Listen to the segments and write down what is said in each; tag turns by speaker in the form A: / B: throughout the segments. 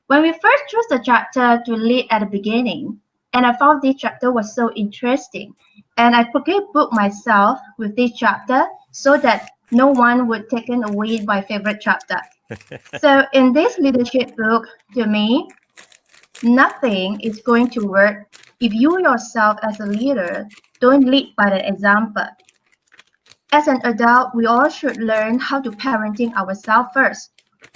A: When we first chose the chapter to lead at the beginning, and I found this chapter was so interesting, and I quickly booked myself with this chapter so that no one would take away my favorite chapter. So in this leadership book, to me, nothing is going to work if you yourself as a leader don't lead by the example. As an adult, we all should learn how to parenting ourselves first.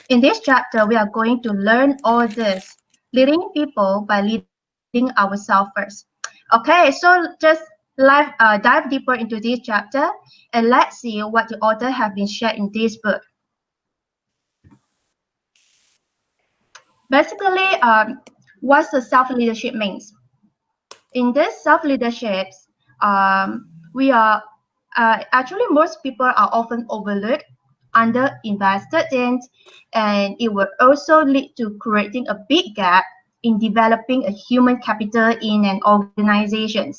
A: In this chapter, we are going to learn all this, leading people by leading ourselves first. Okay, so just dive deeper into this chapter and let's see what the author have been shared in this book. Basically, what the self-leadership means. In this self-leadership, we are actually most people are often overlooked, underinvested in, and it will also lead to creating a big gap in developing a human capital in an organization.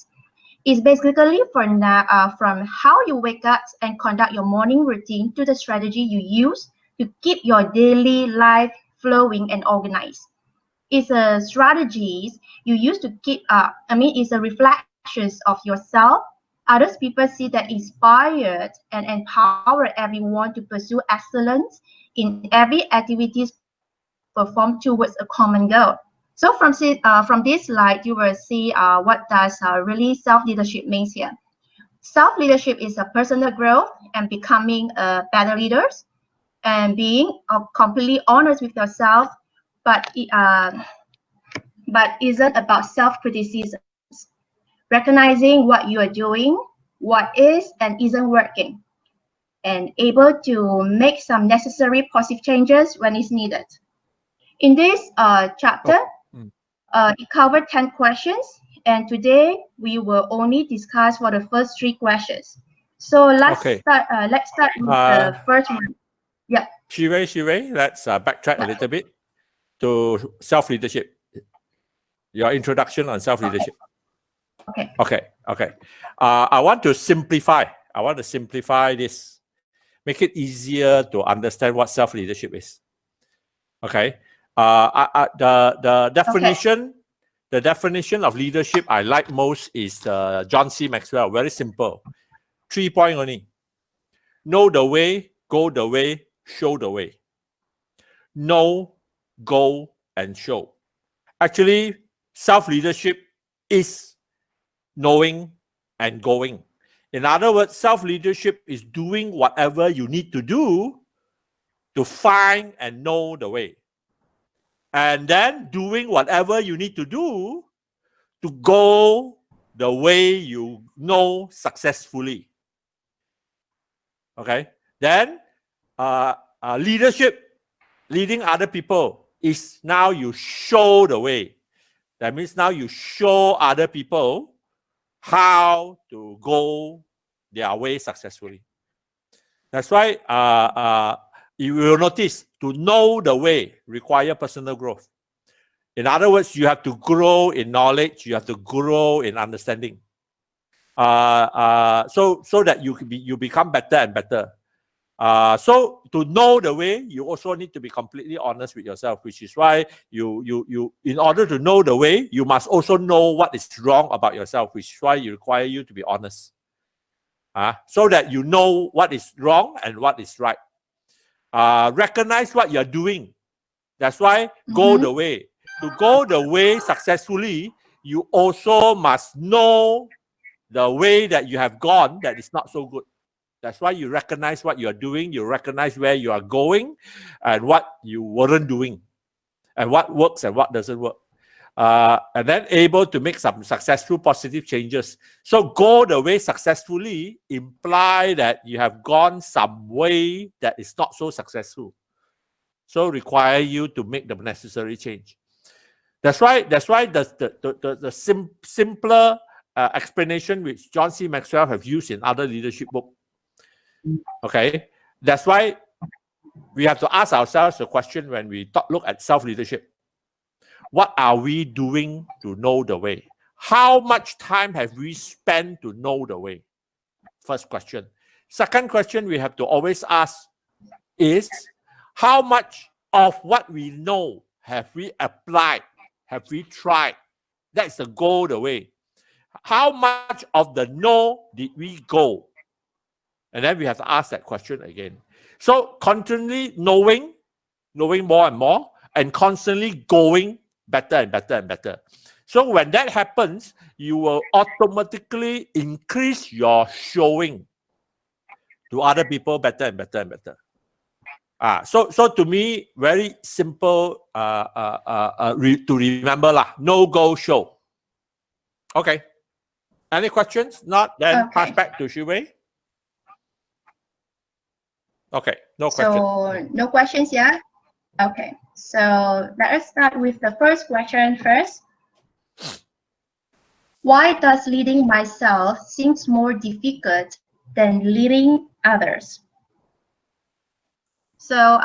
A: It's basically from how you wake up and conduct your morning routine to the strategy you use to keep your daily life flowing and organized. It's a strategies you use to keep up. It's a reflections of yourself. Others people see that inspired and empower everyone to pursue excellence in every activities performed towards a common goal. So from this slide, you will see what does really self-leadership means here. Self-leadership is a personal growth and becoming better leaders and being completely honest with yourself, but but isn't about self-criticism. Recognizing what you are doing, what is and isn't working, and able to make some necessary positive changes when it's needed. In this chapter,
B: Oh, mm.
A: it covered 10 questions, and today we will only discuss for the first 3 questions. So
B: Okay.
A: let's start with
B: Uh,
A: the first one. Yep.
B: Shirei, let's backtrack a little bit to self-leadership. Your introduction on self-leadership.
A: Okay.
B: Okay. I want to simplify. I want to simplify this, make it easier to understand what self-leadership is. Okay. The definition, the definition of leadership I like most is John C. Maxwell. Very simple. 3 points only. Know the way, go the way, show the way. Know, go, and show. Actually, self-leadership is knowing and going. In other words, self-leadership is doing whatever you need to do to find and know the way. And then doing whatever you need to do to go the way you know successfully. Okay? Then leadership, leading other people, is now you show the way. That means now you show other people how to go their way successfully. That's why you will notice to know the way require personal growth. In other words, you have to grow in knowledge, you have to grow in understanding. So that you become better and better. So to know the way, you also need to be completely honest with yourself, which is why you in order to know the way, you must also know what is wrong about yourself, which is why you require you to be honest. So that you know what is wrong and what is right. Recognize what you're doing. That's why go the way. To go the way successfully, you also must know the way that you have gone that is not so good. That's why you recognize what you are doing, you recognize where you are going and what you weren't doing and what works and what doesn't work. And then able to make some successful positive changes. So go the way successfully imply that you have gone some way that is not so successful. So require you to make the necessary change. That's why the simpler explanation which John C. Maxwell have used in other leadership books. Okay, that's why we have to ask ourselves the question when we look at self-leadership. What are we doing to know the way? How much time have we spent to know the way? First question. Second question we have to always ask is, how much of what we know have we applied? Have we tried? That's the go the way. How much of the no did we go? And then we have to ask that question again. So constantly knowing more and more, and constantly going better and better and better. So when that happens, you will automatically increase your showing to other people better and better and better. So to me, very simple to remember lah. No go show. Okay. Any questions? Not, then pass back to Xu Wei. Okay, no questions.
A: So no questions, yeah? Okay, so let us start with the first question first. Why does leading myself seems more difficult than leading others? So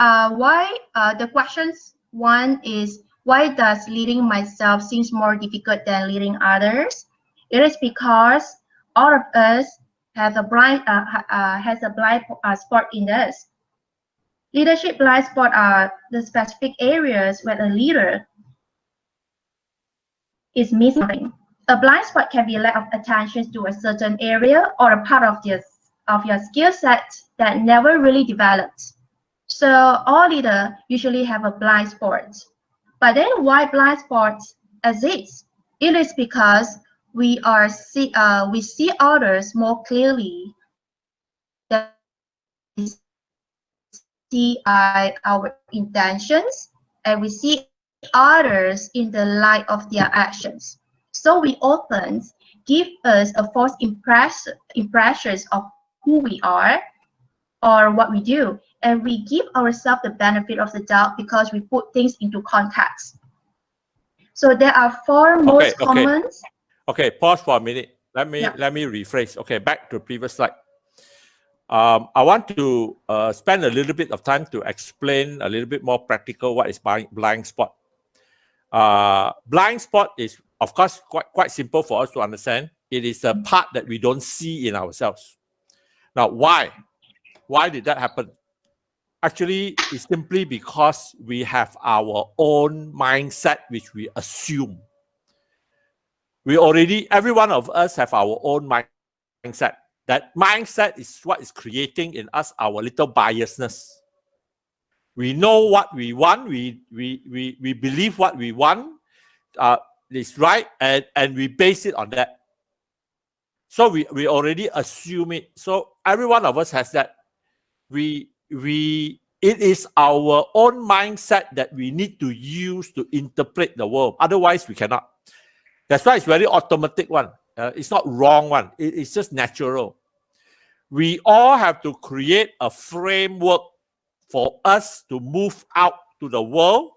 A: the questions one is, why does leading myself seems more difficult than leading others? It is because all of us have a blind spot in us. Leadership blind spot are the specific areas where a leader is missing. A blind spot can be a lack of attention to a certain area or a part of your skill set that never really developed. So all leaders usually have a blind spot. But then why blind spots exist? It is because we see others more clearly than we see our intentions, and we see others in the light of their actions. So we often give us a false impressions of who we are or what we do, and we give ourselves the benefit of the doubt because we put things into context. So there are four most common.
B: Okay, pause for a minute. Let me rephrase. Okay, back to the previous slide. I want to spend a little bit of time to explain a little bit more practical what is blind spot. Blind spot is, of course, quite simple for us to understand. It is a part that we don't see in ourselves. Now, why? Why did that happen? Actually, it's simply because we have our own mindset, which we assume. Every one of us have our own mindset. That mindset is what is creating in us our little biasness. We know what we want. We believe what we want is right, and we base it on that. So we already assume it. So every one of us has that. It is our own mindset that we need to use to interpret the world. Otherwise, we cannot. That's why it's very automatic one. It's not wrong one. It's just natural. We all have to create a framework for us to move out to the world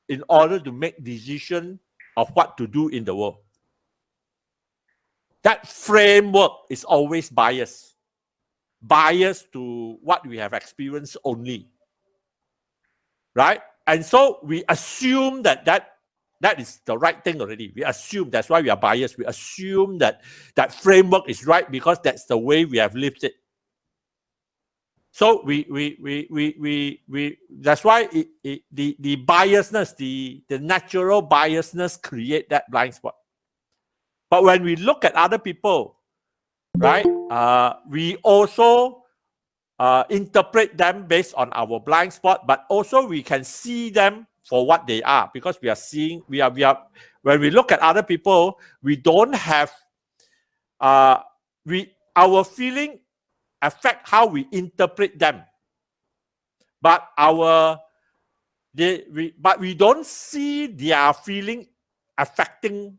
B: in order to make decisions of what to do in the world. That framework is always biased. Biased to what we have experienced only. Right? And so we assume that is the right thing already. We assume, that's why we are biased. We assume that framework is right because that's the way we have lived it. So that's why the biasness, the natural biasness create that blind spot. But when we look at other people, right, we also interpret them based on our blind spot, but also we can see them for what they are, because we are seeing, when we look at other people, we don't have, our feeling affect how we interpret them. But we don't see their feeling affecting,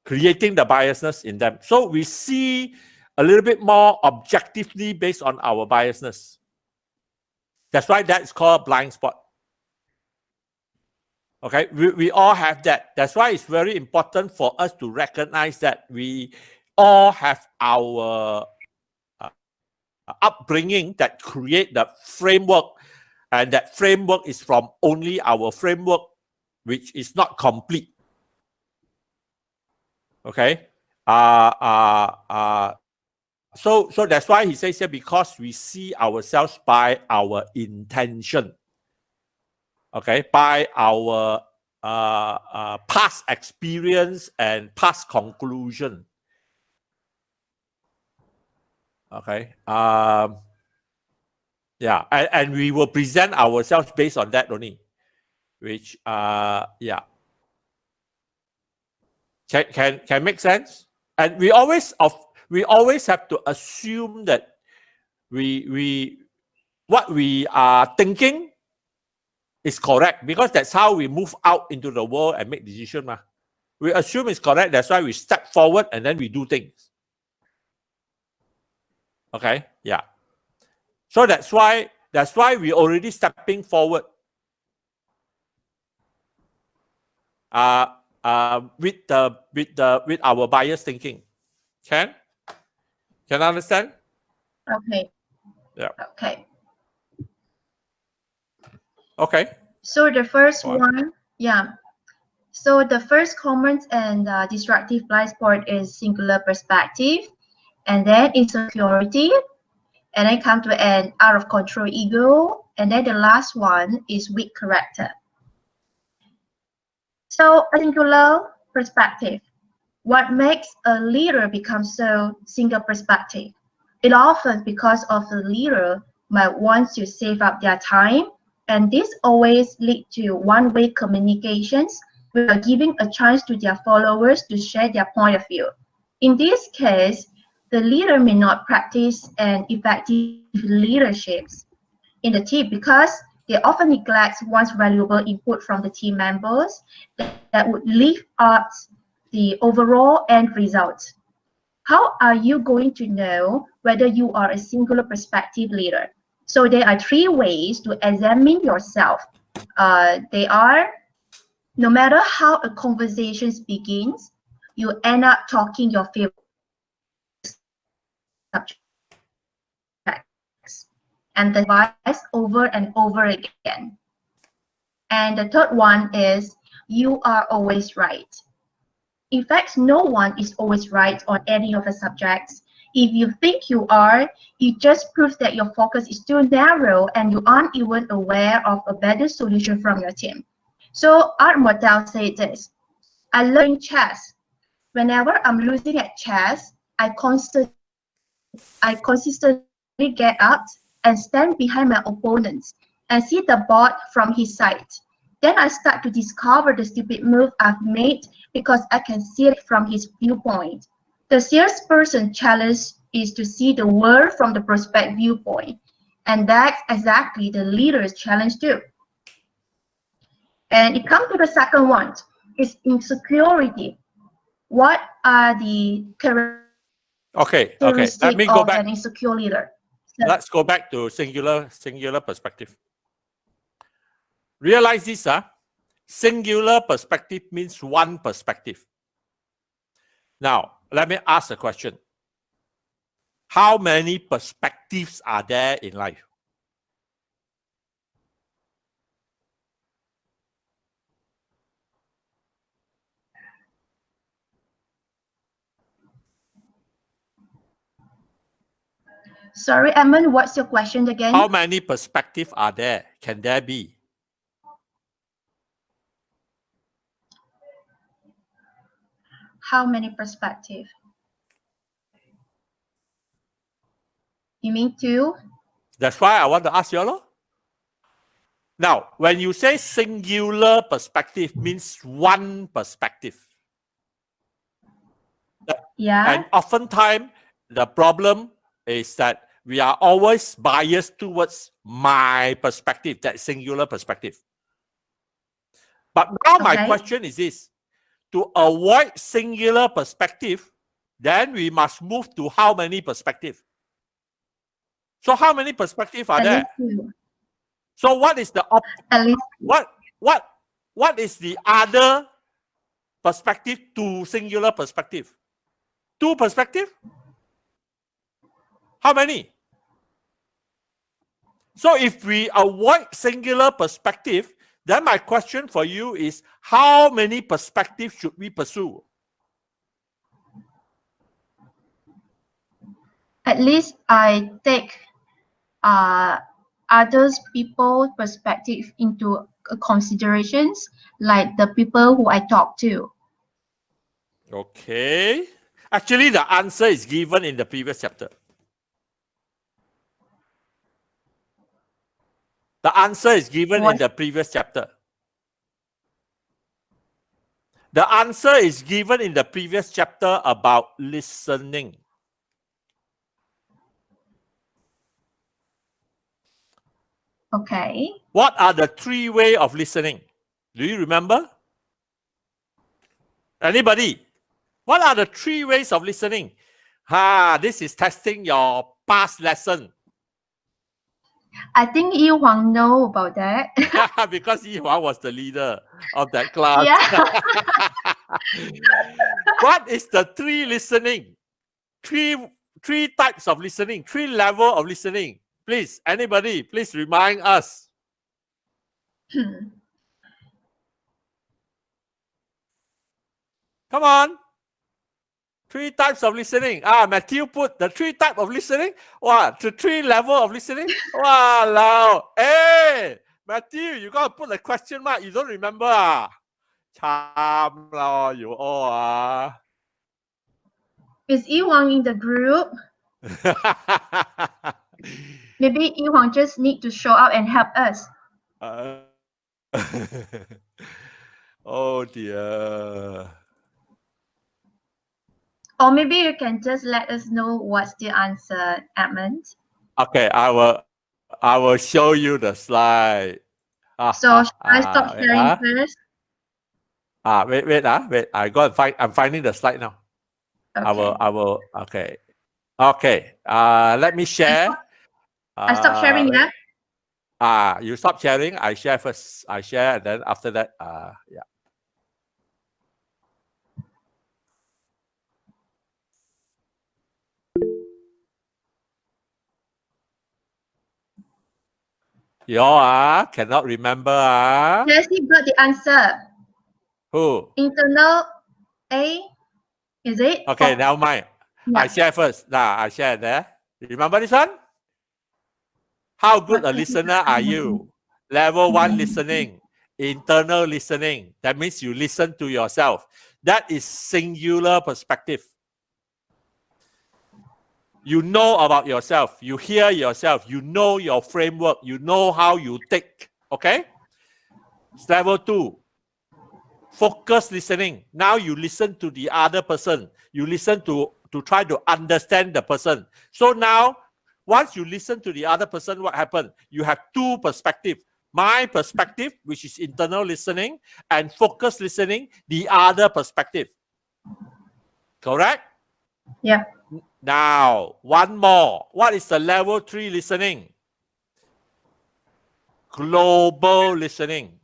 B: creating the biasness in them. So we see a little bit more objectively based on our biasness. That's why that's called blind spot. Okay, we all have that. That's why it's very important for us to recognize that we all have our upbringing that create the framework, and that framework is from only our framework, which is not complete. Okay, so that's why he says here, because we see ourselves by our intention. okay, by our past experience and past conclusion. Okay. Yeah, and we will present ourselves based on that only. Which yeah. Can make sense? And we always have to assume that what we are thinking is correct, because that's how we move out into the world and make decisions. We assume it's correct, that's why we step forward and then we do things. Okay, yeah. So that's why we already stepping forward. With our bias thinking. Can understand?
A: Okay.
B: Yeah.
A: Okay.
B: Okay.
A: So the first one, yeah. So the first common and destructive blind spot is singular perspective, and then insecurity, and then come to an out of control ego, and then the last one is weak character. So a singular perspective. What makes a leader become so single perspective? It often because of the leader might want to save up their time, and this always lead to one-way communications without giving a chance to their followers to share their point of view. In this case, the leader may not practice an effective leadership in the team because they often neglect one's valuable input from the team members that would lift up the overall end result. How are you going to know whether you are a singular perspective leader? So there are three ways to examine yourself. They are, no matter how a conversation begins, you end up talking your favorite subjects and the advice over and over again. And the third one is, you are always right. In fact, no one is always right on any of the subjects. If you think you are, it just proves that your focus is too narrow and you aren't even aware of a better solution from your team. So Art Modell said this: I learn chess. Whenever I'm losing at chess, I consistently get up and stand behind my opponent and see the board from his side. Then I start to discover the stupid move I've made because I can see it from his viewpoint. The salesperson challenge is to see the world from the prospect viewpoint, and that's exactly the leader's challenge too. And it comes to the second one, is insecurity. What are the characteristics
B: Let me go
A: of
B: back.
A: an insecure leader?
B: Let's go back to singular perspective. Realize this, singular perspective means one perspective. Now, let me ask a question. How many perspectives are there in life?
A: Sorry, Edmund, what's your question again?
B: How many perspectives are there? Can there be?
A: How many perspectives? You mean two?
B: That's why I want to ask you all. Now, when you say singular perspective, means one perspective.
A: Yeah.
B: And oftentimes, the problem is that we are always biased towards my perspective, that singular perspective. But now my question is this: to avoid singular perspective, then we must move to how many perspectives? So how many perspectives are there? So what is the what is the other perspective to singular perspective? Two perspective? How many? So if we avoid singular perspective, then my question for you is, how many perspectives should we pursue?
A: At least I take others people's perspective into considerations, like the people who I talk to.
B: Okay. Actually, the answer is given in the previous chapter. The answer is given in the previous chapter. The answer is given in the previous chapter about listening.
A: Okay.
B: What are the 3 ways of listening? Do you remember? Anybody? What are the 3 ways of listening? This is testing your past lesson.
A: I think Yi Huang know about that.
B: Because Yi Huang was the leader of that class.
A: Yeah.
B: What is the 3 listening? Three types of listening, 3 level of listening. Please, anybody, please remind us. Come on. 3 types of listening. Matthew put the 3 types of listening. What? The 3 level of listening? Wow. Hey, Matthew, you got to put a question mark. You don't remember? Charm lao, you all.
A: Is Yi Huang in the group? Maybe Yi Huang just need to show up and help us.
B: Oh dear.
A: Or maybe you can just let us know what's the answer, Edmund.
B: Okay, I will show you the slide.
A: So should I stop sharing first?
B: Wait. I go and find. I'm finding the slide now.
A: Okay.
B: I will. Okay. Let me share.
A: I stop sharing, yeah?
B: You stop sharing. I share first. I share, and then after that, yeah. You all cannot remember.
A: Jessie got the answer.
B: Who?
A: Internal A, is it?
B: Okay, now mine.
A: Yeah.
B: I share first. I share there. Remember this one? How good a listener are you? Level 1 listening, internal listening. That means you listen to yourself. That is singular perspective. You know about yourself. You hear yourself. You know your framework. You know how you think. Okay? It's level 2. Focus listening. Now you listen to the other person. You listen to try to understand the person. So now, once you listen to the other person, what happened? You have 2 perspectives. My perspective, which is internal listening, and focus listening, the other perspective. Correct?
A: Yeah.
B: Now, one more. What is the level 3 listening? Global listening.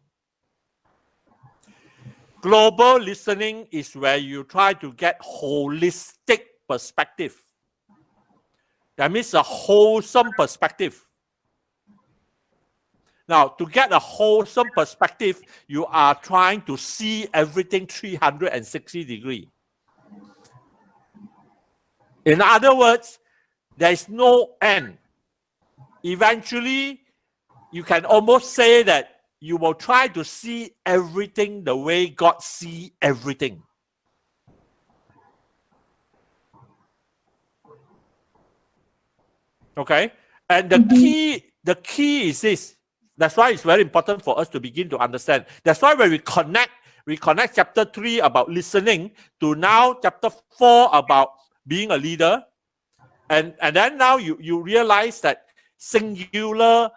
B: Global listening is where you try to get holistic perspective. That means a wholesome perspective. Now, to get a wholesome perspective, you are trying to see everything 360 degrees. In other words, there is no end. Eventually, you can almost say that you will try to see everything the way God sees everything. Okay? And the key is this. That's why it's very important for us to begin to understand. That's why when we connect chapter 3 about listening to now chapter 4 about being a leader. And then now you realize that singular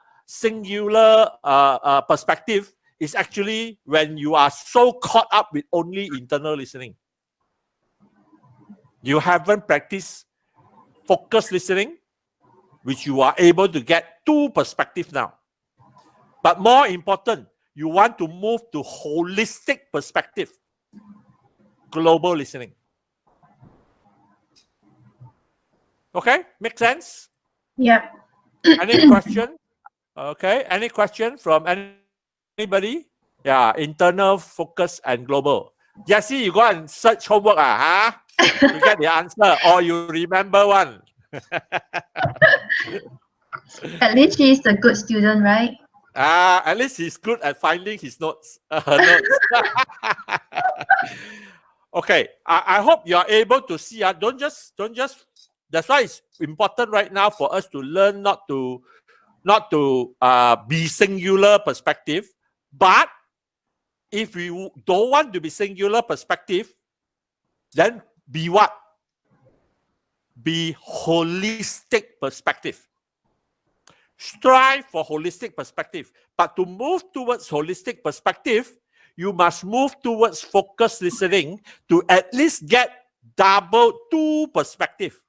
B: perspective is actually when you are so caught up with only internal listening. You haven't practiced focused listening, which you are able to get 2 perspectives now. But more important, you want to move to holistic perspective, global listening. Okay, make sense?
A: Yeah.
B: Any question? Okay, any question from anybody? Yeah, internal, focus, and global. Jessie, you go and search homework, to get the answer, or you remember one.
A: At least she is a good student, right?
B: At least he's good at finding his notes. Her notes. Okay, I hope you are able to see. Don't just. That's why it's important right now for us to learn not to be singular perspective, but if we don't want to be singular perspective, then be what? Be holistic perspective. Strive for holistic perspective. But to move towards holistic perspective, you must move towards focused listening to at least get double 2 perspective.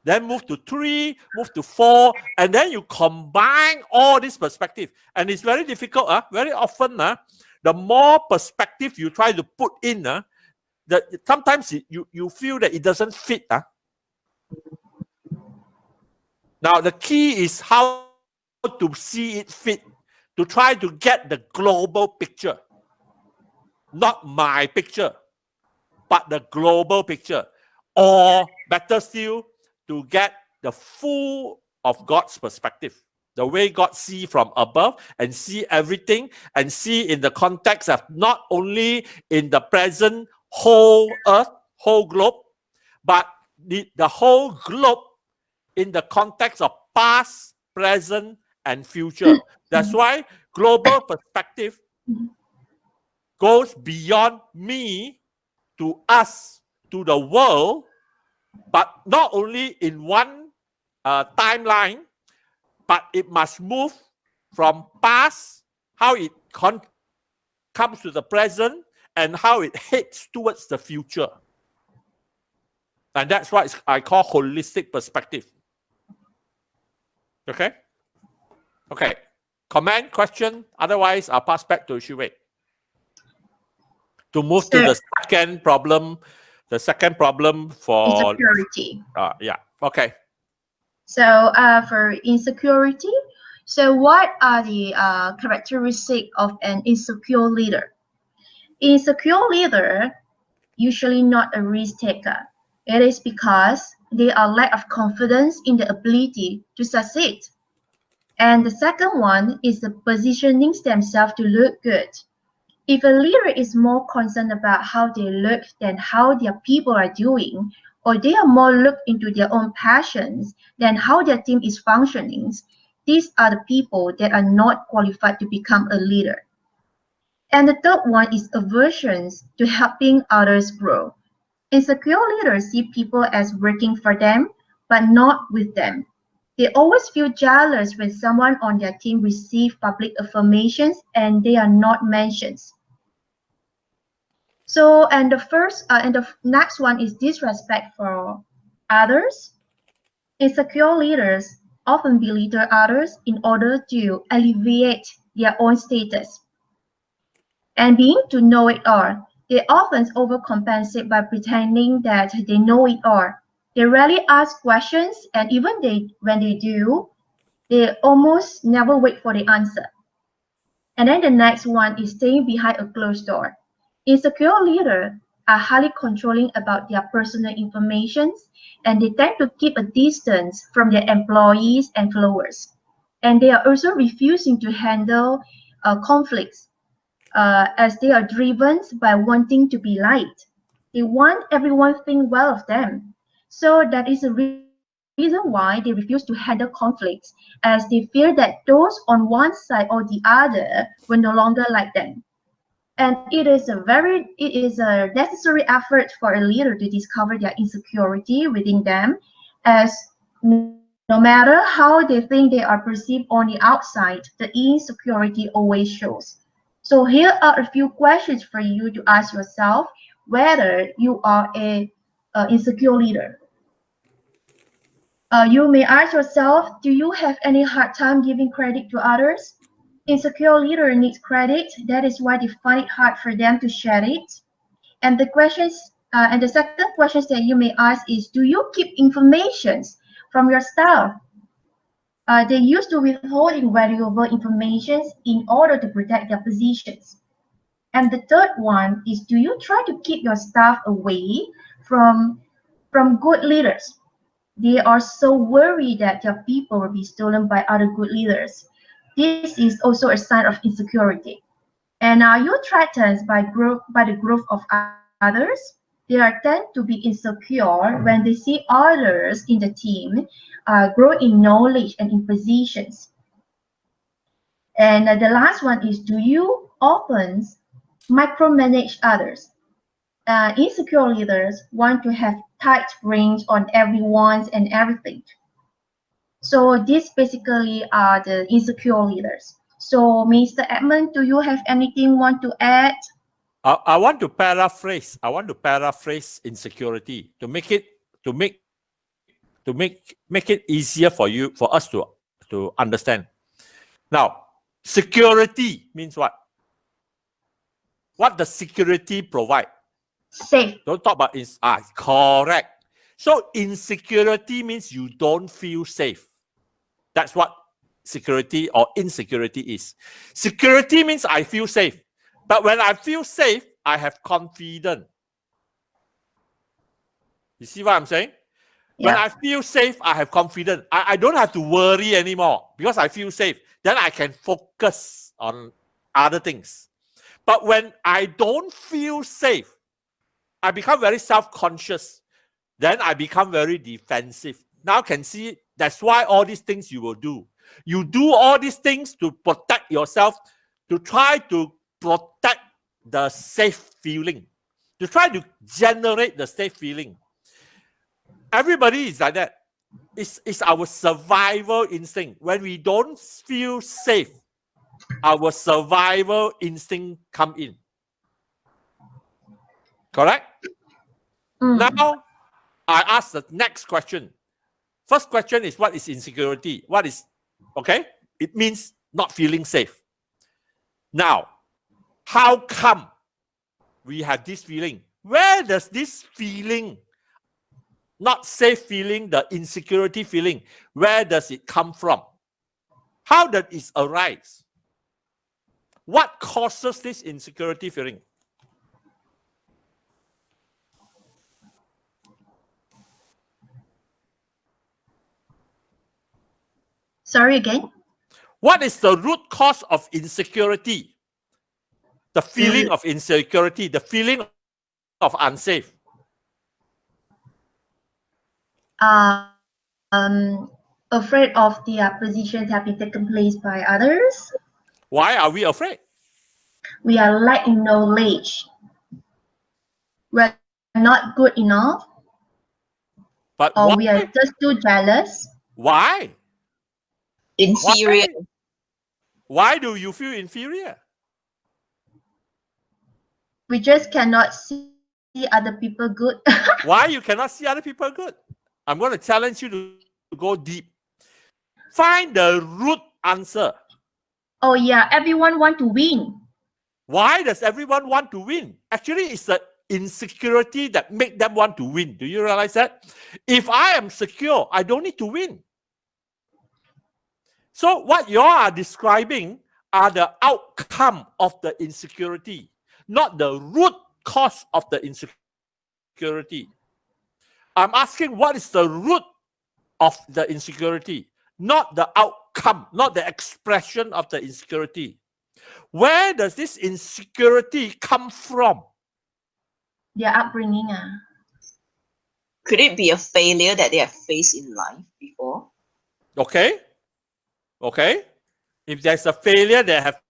B: Then move to 3, move to 4, and then you combine all this perspective. And it's very difficult. Very often, the more perspective you try to put in, sometimes you feel that it doesn't fit. Now, the key is how to see it fit, to try to get the global picture. Not my picture, but the global picture. Or better still, to get the full of God's perspective. The way God sees from above and see everything and see in the context of not only in the present whole earth, whole globe, but the whole globe in the context of past, present, and future. That's why global perspective goes beyond me to us, to the world, but not only in one timeline, but it must move from past, how it comes to the present, and how it heads towards the future. And that's what I call holistic perspective. Okay? Okay. Comment, question? Otherwise, I'll pass back to Shu Wei. To move to the second problem, for
A: insecurity.
B: Yeah. Okay.
A: So for insecurity, so what are the characteristics of an insecure leader? Insecure leader usually not a risk taker. It is because they are lack of confidence in the ability to succeed. And the second one is the positioning themselves to look good. If a leader is more concerned about how they look than how their people are doing, or they are more looked into their own passions than how their team is functioning, these are the people that are not qualified to become a leader. And the third one is aversion to helping others grow. Insecure leaders see people as working for them, but not with them. They always feel jealous when someone on their team receives public affirmations and they are not mentioned. So, and the next one is disrespect for others. Insecure leaders often belittle others in order to alleviate their own status. And being to know it all, they often overcompensate by pretending that they know it all. They rarely ask questions, and even when they do, they almost never wait for the answer. And then the next one is staying behind a closed door. Insecure leaders are highly controlling about their personal information, and they tend to keep a distance from their employees and followers. And they are also refusing to handle conflicts as they are driven by wanting to be liked. They want everyone to think well of them. So that is the reason why they refuse to handle conflicts, as they fear that those on one side or the other will no longer like them. And it is a necessary effort for a leader to discover their insecurity within them, as no matter how they think they are perceived on the outside, the insecurity always shows. So here are a few questions for you to ask yourself whether you are a insecure leader. You may ask yourself, do you have any hard time giving credit to others? Insecure leader needs credit. That is why they find it hard for them to share it. And the second questions that you may ask is, do you keep information from your staff? They used to withholding valuable information in order to protect their positions. And the third one is, do you try to keep your staff away from good leaders? They are so worried that their people will be stolen by other good leaders. This is also a sign of insecurity. And you're threatened by the growth of others. They are tend to be insecure when they see others in the team grow in knowledge and in positions. And the last one is, do you often micromanage others? Insecure leaders want to have tight reins on everyone and everything. So these basically are the insecure leaders. So Mr. Edmund, do you have anything want to add?
B: I want to paraphrase. I want to paraphrase insecurity to make it easier for us to understand. Now, security means what? What does security provide?
A: Safe.
B: Don't talk about correct. So insecurity means you don't feel safe. That's what security or insecurity is. Security means I feel safe. But when I feel safe, I have confidence. You see what I'm saying? When I feel safe, I have confidence. I don't have to worry anymore because I feel safe. Then I can focus on other things. But when I don't feel safe, I become very self-conscious. Then I become very defensive. Now can see that's why all these things you will do. You do all these things to protect yourself, to try to protect the safe feeling, to try to generate the safe feeling. Everybody is like that. It's our survival instinct. When we don't feel safe, our survival instinct come in. Correct? Now, I ask the next question. First question is, what is insecurity? What is, okay? It means not feeling safe. Now, how come we have this feeling? Where does this feeling, not safe feeling, the insecurity feeling, where does it come from? How does it arise? What causes this insecurity feeling?
A: Sorry again?
B: What is the root cause of insecurity? The feeling of insecurity, the feeling of unsafe.
A: Afraid of the positions have been taken place by others.
B: Why are we afraid?
A: We are lacking knowledge. We're not good enough.
B: But
A: or
B: why?
A: We are just too jealous.
B: Why?
C: Inferior.
B: Why do you feel inferior?
A: We just cannot see other people good.
B: Why you cannot see other people good? I'm going to challenge you to go deep. Find the root answer.
A: Oh yeah, everyone want to win.
B: Why does everyone want to win? Actually, it's the insecurity that make them want to win. Do you realize that? If I am secure, I don't need to win. So what you are describing are the outcome of the insecurity, not the root cause of the insecurity. I'm asking, what is the root of the insecurity, not the outcome, not the expression of the insecurity. Where does this insecurity come from?
A: Their upbringing.
C: Could it be a failure that they have faced in life before?
B: Okay. If there's a failure they have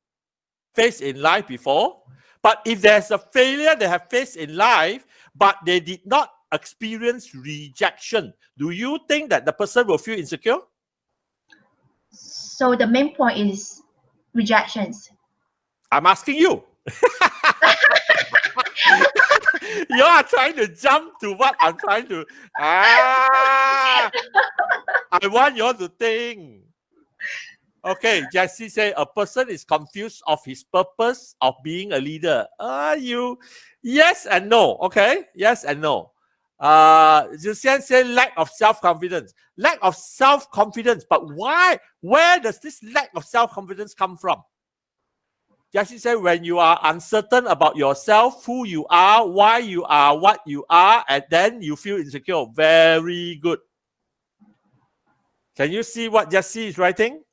B: faced in life before, but if there's a failure they have faced in life, but they did not experience rejection, do you think that the person will feel insecure?
A: So the main point is rejections.
B: I'm asking you. You are trying to jump to what I'm trying to. I want you all to think. Okay, Jessie say a person is confused of his purpose of being a leader. Yes and no. Okay, yes and no. Jusian say lack of self-confidence. Lack of self-confidence, but why? Where does this lack of self-confidence come from? Jessie said, when you are uncertain about yourself, who you are, why you are, what you are, and then you feel insecure. Very good. Can you see what Jesse is writing?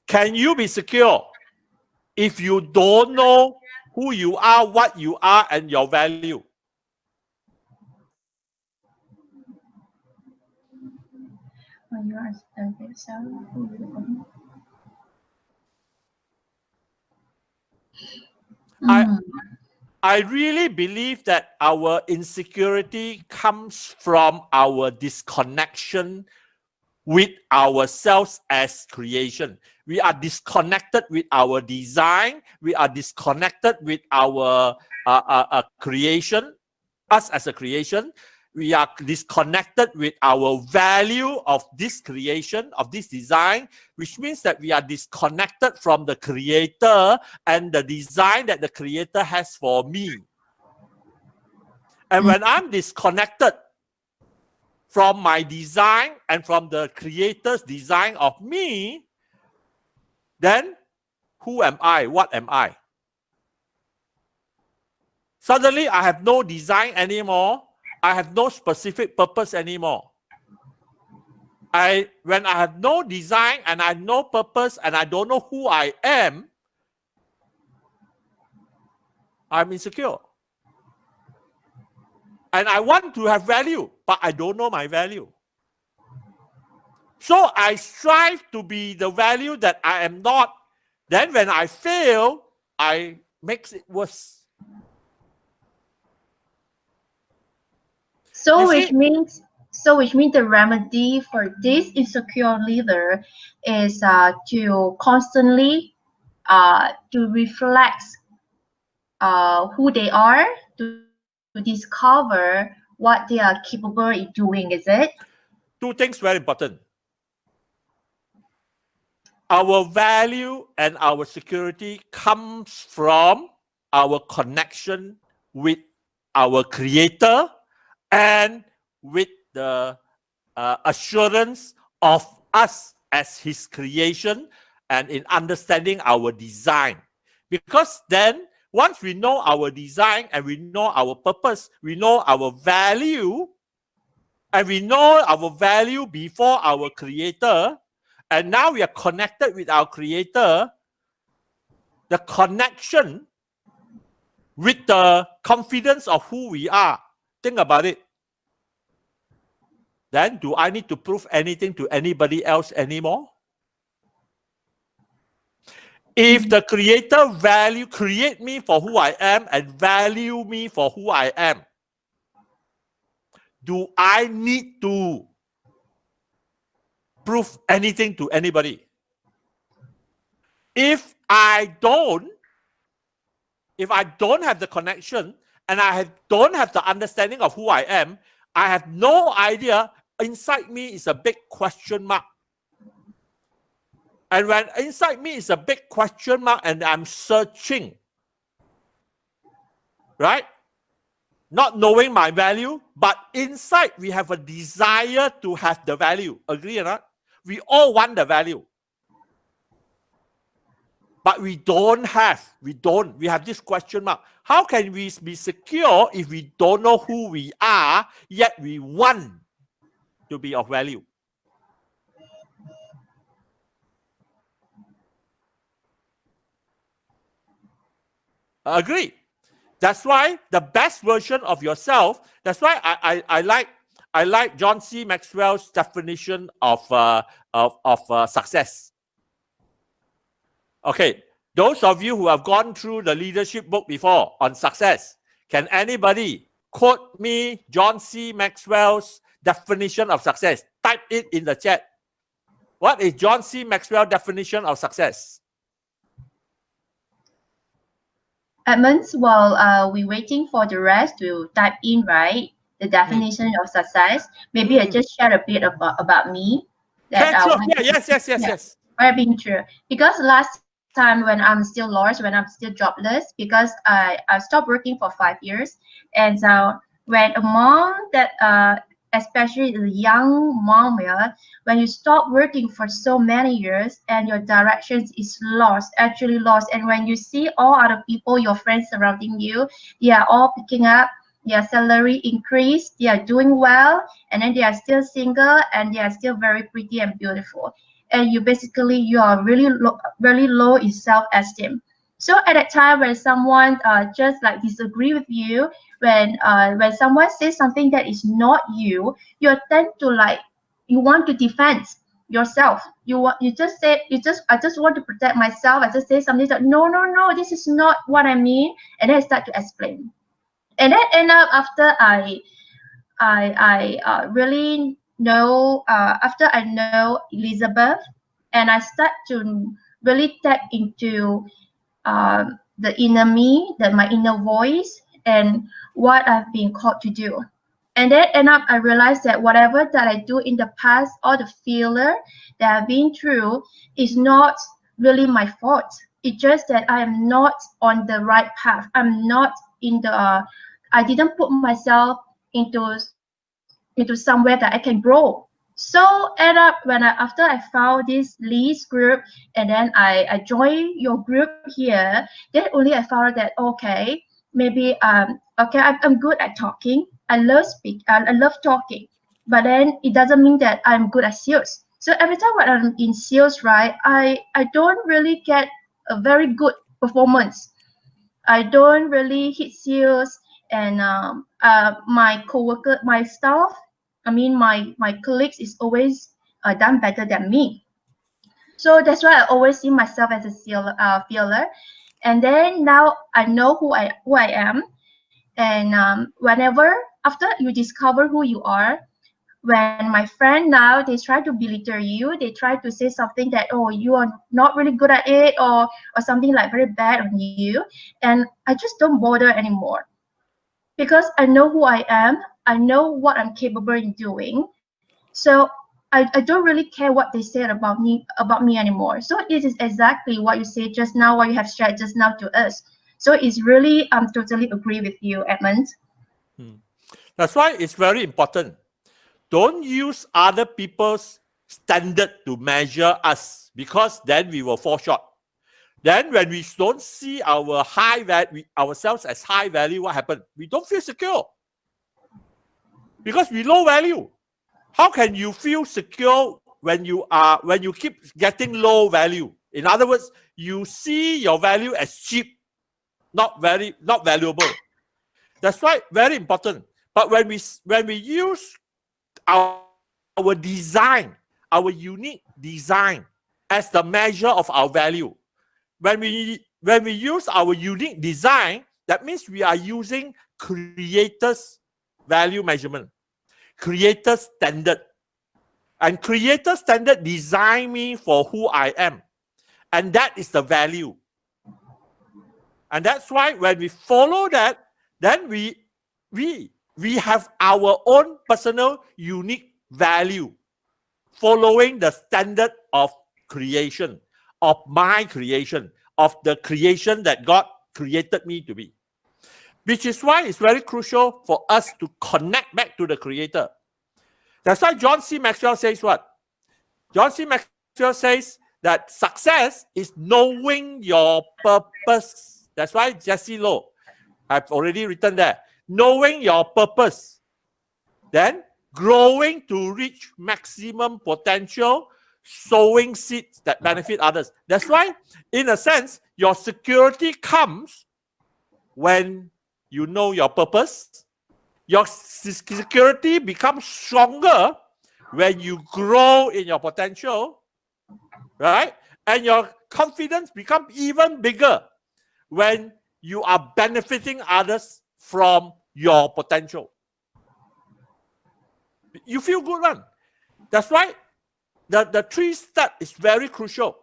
B: Can you be secure if you don't know who you are, what you are, and your value?
A: When you understand yourself, who you are.
B: I really believe that our insecurity comes from our disconnection with ourselves as creation. We are disconnected with our design. We are disconnected with our creation, us as a creation. We are disconnected with our value of this creation, of this design, which means that we are disconnected from the creator and the design that the creator has for me. And when I'm disconnected from my design and from the creator's design of me, then who am I? What am I? Suddenly, I have no design anymore. I have no specific purpose anymore. When I have no design and I have no purpose and I don't know who I am, I'm insecure. And I want to have value, but I don't know my value. So I strive to be the value that I am not. Then when I fail, I makes it worse.
A: So which means the remedy for this insecure leader is to constantly to reflect who they are, to discover what they are capable of doing, is it?
B: Two things very important. Our value and our security comes from our connection with our creator and with the assurance of us as his creation and in understanding our design. Because then once we know our design and we know our purpose, we know our value, and we know our value before our creator, and now we are connected with our creator, the connection with the confidence of who we are. Think about it. Then do I need to prove anything to anybody else anymore? If the creator create me for who I am and value me for who I am, do I need to prove anything to anybody? If I don't have the connection and I don't have the understanding of who I am, I have no idea. Inside me is a big question mark. And when inside me is a big question mark and I'm searching, right? Not knowing my value, but inside we have a desire to have the value. Agree or not? We all want the value. But we have this question mark. How can we be secure if we don't know who we are, yet we want to be of value? Agree. That's why the best version of yourself, that's why I like John C. Maxwell's definition of success. Okay, those of you who have gone through the leadership book before on success, can anybody quote me John C. Maxwell's definition of success? Type it in the chat. What is John C. Maxwell's definition of success?
A: Edmonds, while we're waiting for the rest to type in, right, the definition of success, maybe I just share a bit about me.
B: Yes.
A: I've been through. Because last time when I'm still lost, when I'm still jobless, because I stopped working for 5 years. And so when a mom that, especially the young mom, when you stop working for so many years and your directions is actually lost. And when you see all other people, your friends surrounding you, they are all picking up their salary increased, they are doing well, and then they are still single and they are still very pretty and beautiful. And you are really low in self-esteem. So at that time when someone just like disagree with you, when someone says something that is not you, you tend to like you want to defend yourself. I just want to protect myself. I just say something like no, this is not what I mean, and then I start to explain. And then end up after I really know after I know Elizabeth, and I start to really tap into the inner me, my inner voice, and what I've been called to do. And then end up I realized that whatever that I do in the past, all the failure that I've been through, is not really my fault. It's just that I am not on the right path. I'm not in the I didn't put myself into somewhere that I can grow. So end up after I found this Lee's group, and then I joined your group here, then only I found that okay, maybe okay, I'm good at talking. I love talking, but then it doesn't mean that I'm good at sales. So every time when I'm in sales, right, I don't really get a very good performance. I don't really hit sales, and my coworker, my staff, I mean my colleagues is always done better than me. So that's why I always see myself as a failure. And then now I know who I am, and whenever after you discover who you are, when my friend now they try to belittle you, they try to say something that oh you are not really good at it, or something like very bad on you, and I just don't bother anymore, because I know who I am, I know what I'm capable in doing. So I don't really care what they said about me anymore. So it is exactly what you said just now, what you have shared just now to us. So it's really totally agree with you, Edmund.
B: That's why it's very important. Don't use other people's standard to measure us, because then we will fall short. Then when we don't see ourselves as high value, what happens? We don't feel secure, because we low value. How can you feel secure when you keep getting low value? In other words, you see your value as cheap, not valuable. That's why very important. But when we use our design, our unique design, as the measure of our value, when we use our unique design, that means we are using creators' value measurement, creator standard. And creator standard design me for who I am. And that is the value. And that's why when we follow that, then we have our own personal unique value, following the standard of creation, of my creation, of the creation that God created me to be. Which is why it's very crucial for us to connect back to the creator. That's why John C. Maxwell says what? John C. Maxwell says that success is knowing your purpose. That's why Jesse Lowe, I've already written there. Knowing your purpose. Then growing to reach maximum potential, sowing seeds that benefit others. That's why, in a sense, your security comes when you know your purpose. Your security becomes stronger when you grow in your potential, right? And your confidence becomes even bigger when you are benefiting others from your potential. You feel good, man. That's why the 3-step is very crucial.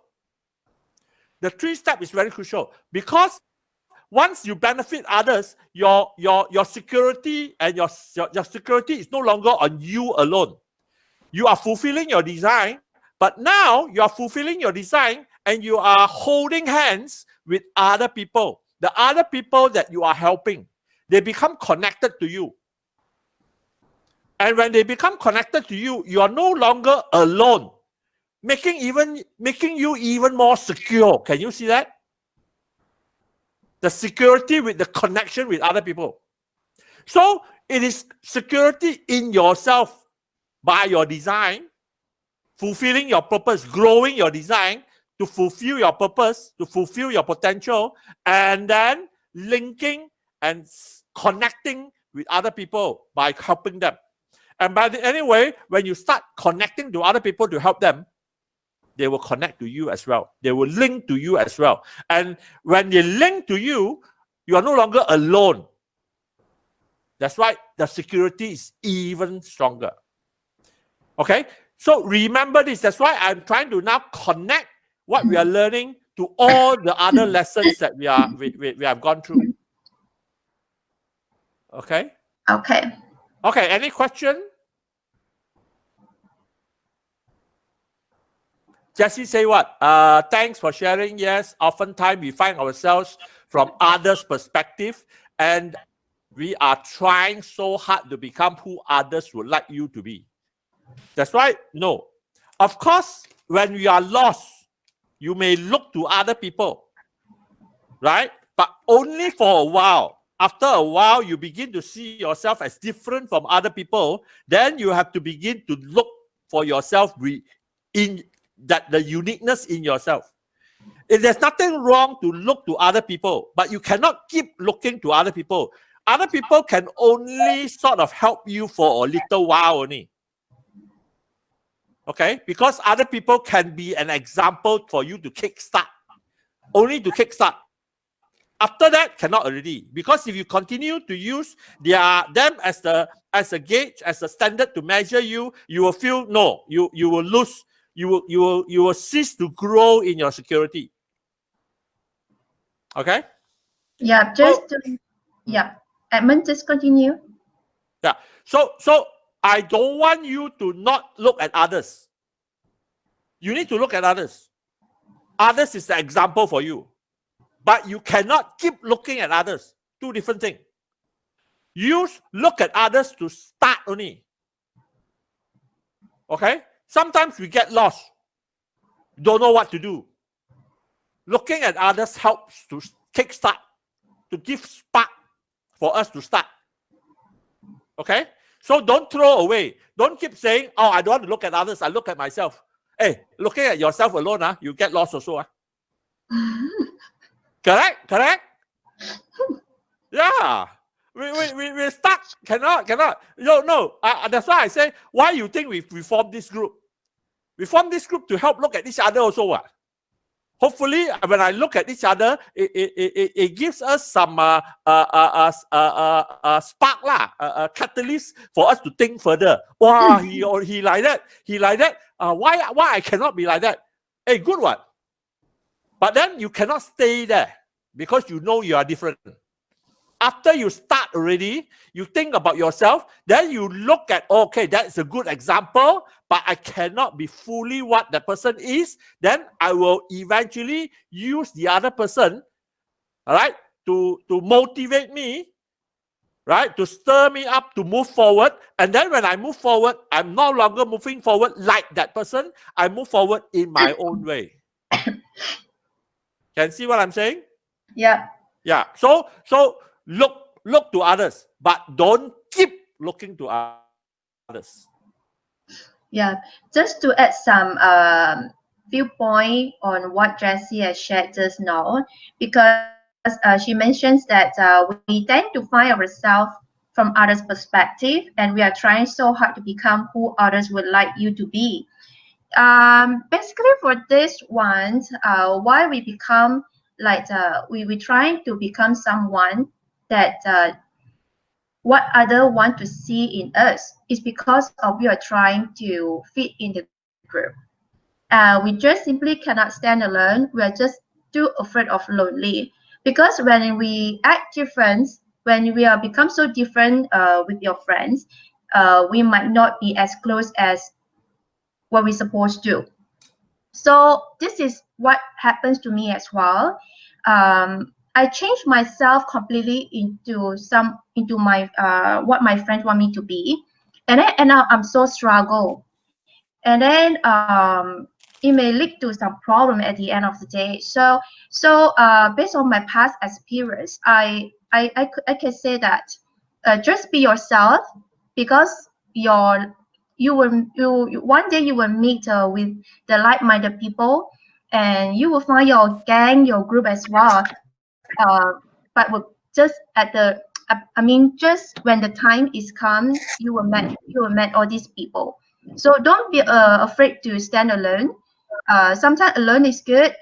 B: The 3-step is very crucial, because once you benefit others, your security and your security is no longer on you alone. You are fulfilling your design, but now you are fulfilling your design and you are holding hands with other people. The other people that you are helping, they become connected to you. And when they become connected to you, you are no longer alone, making you even more secure. Can you see that? The security with the connection with other people. So it is security in yourself by your design, fulfilling your purpose, growing your design to fulfill your purpose, to fulfill your potential, and then linking and connecting with other people by helping them. And anyway, when you start connecting to other people to help them, they will connect to you as well. They will link to you as well. And when they link to you, you are no longer alone. That's why the security is even stronger. Okay? So remember this. That's why I'm trying to now connect what we are learning to all the other lessons that we have gone through. Okay?
A: Okay.
B: Okay, any question? Jessie say what? Thanks for sharing. Yes, oftentimes we find ourselves from others' perspective, and we are trying so hard to become who others would like you to be. That's why, no. Of course, when we are lost, you may look to other people, right? But only for a while. After a while, you begin to see yourself as different from other people. Then you have to begin to look for yourself in that the uniqueness in yourself. There's nothing wrong to look to other people, but you cannot keep looking to other people. Other people can only sort of help you for a little while only. Okay? Because other people can be an example for you to kickstart. Only to kickstart. After that, cannot already. Because if you continue to use them as a gauge, as a standard to measure you, you will feel no, you will lose, you will cease to grow in your security. Okay?
A: Yeah, Edmund, just continue.
B: Yeah. So I don't want you to not look at others. You need to look at others. Others is the example for you. But you cannot keep looking at others. Two different things. Look at others to start only. Okay? Sometimes we get lost. Don't know what to do. Looking at others helps to kickstart, to give spark for us to start. Okay? So don't throw away. Don't keep saying, oh, I don't want to look at others. I look at myself. Hey, looking at yourself alone, you get lost also. Correct? Yeah. We're stuck. Cannot. No. That's why I say, why you think we formed this group? We formed this group to help look at each other also. Hopefully, when I look at each other, it gives us some spark, a catalyst for us to think further. Wow, he like that. Why I cannot be like that? Hey, good one. But then you cannot stay there because you know you are different. After you start already, you think about yourself, then you look at, okay, that's a good example, but I cannot be fully what the person is. Then I will eventually use the other person, all right, to motivate me, right, to stir me up to move forward. And then when I move forward, I'm no longer moving forward like that person. I move forward in my own way. Can see what I'm saying?
A: Yeah.
B: Yeah. So look to others, but don't keep looking to others.
A: Yeah. Just to add some viewpoint on what Jessie has shared just now, because she mentions that we tend to find ourselves from others' perspective, and we are trying so hard to become who others would like you to be. Basically, for this one, why we become like we trying to become someone that what other want to see in us is because of we are trying to fit in the group. We just simply cannot stand alone. We are just too afraid of lonely, because when we act different, when we are become so different with your friends, we might not be as close as what we're supposed to. So this is what happens to me as well. I changed myself completely into my what my friends want me to be, and now I'm so struggle. And then it may lead to some problem at the end of the day. So based on my past experience, I can say that just be yourself, because one day you will meet with the like-minded people, and you will find your gang, your group as well. But just at the just when the time is come, you will meet all these people. So don't be afraid to stand alone. Sometimes alone is good.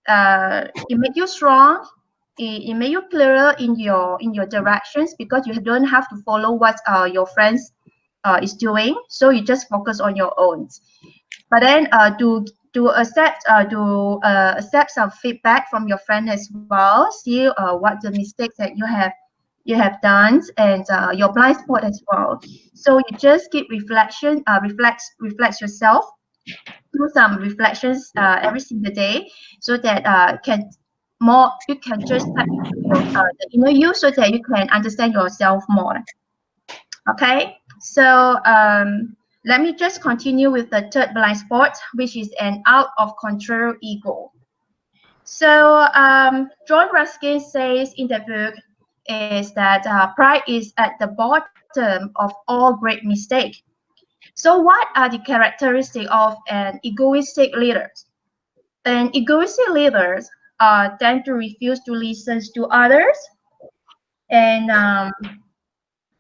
A: It makes you strong. It makes you clearer in your directions, because you don't have to follow what your friends is doing. So you just focus on your own. But then accept some feedback from your friend as well. See what the mistakes that you have done, and your blind spot as well. So you just keep reflect yourself, do some reflections every single day, so that you can just tap into the inner you, so that you can understand yourself more. Okay, so let me just continue with the third blind spot, which is an out of control ego. So John Ruskin says in the book is that pride is at the bottom of all great mistakes. So what are the characteristics of an egoistic leader? An egoistic leaders tend to refuse to listen to others, and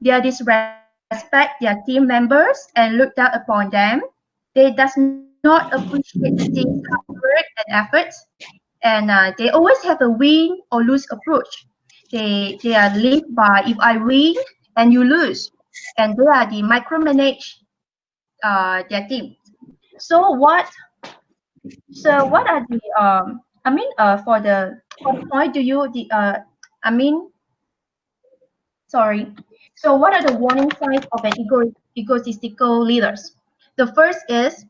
A: they disrespect their team members and look down upon them. They does not appreciate the team's hard work and efforts, and they always have a win or lose approach. They are lived by, if I win and you lose, and they are the micromanage their team. So what are the for the point, do you the I mean sorry. So what are the warning signs of an egotistical leaders? The first is,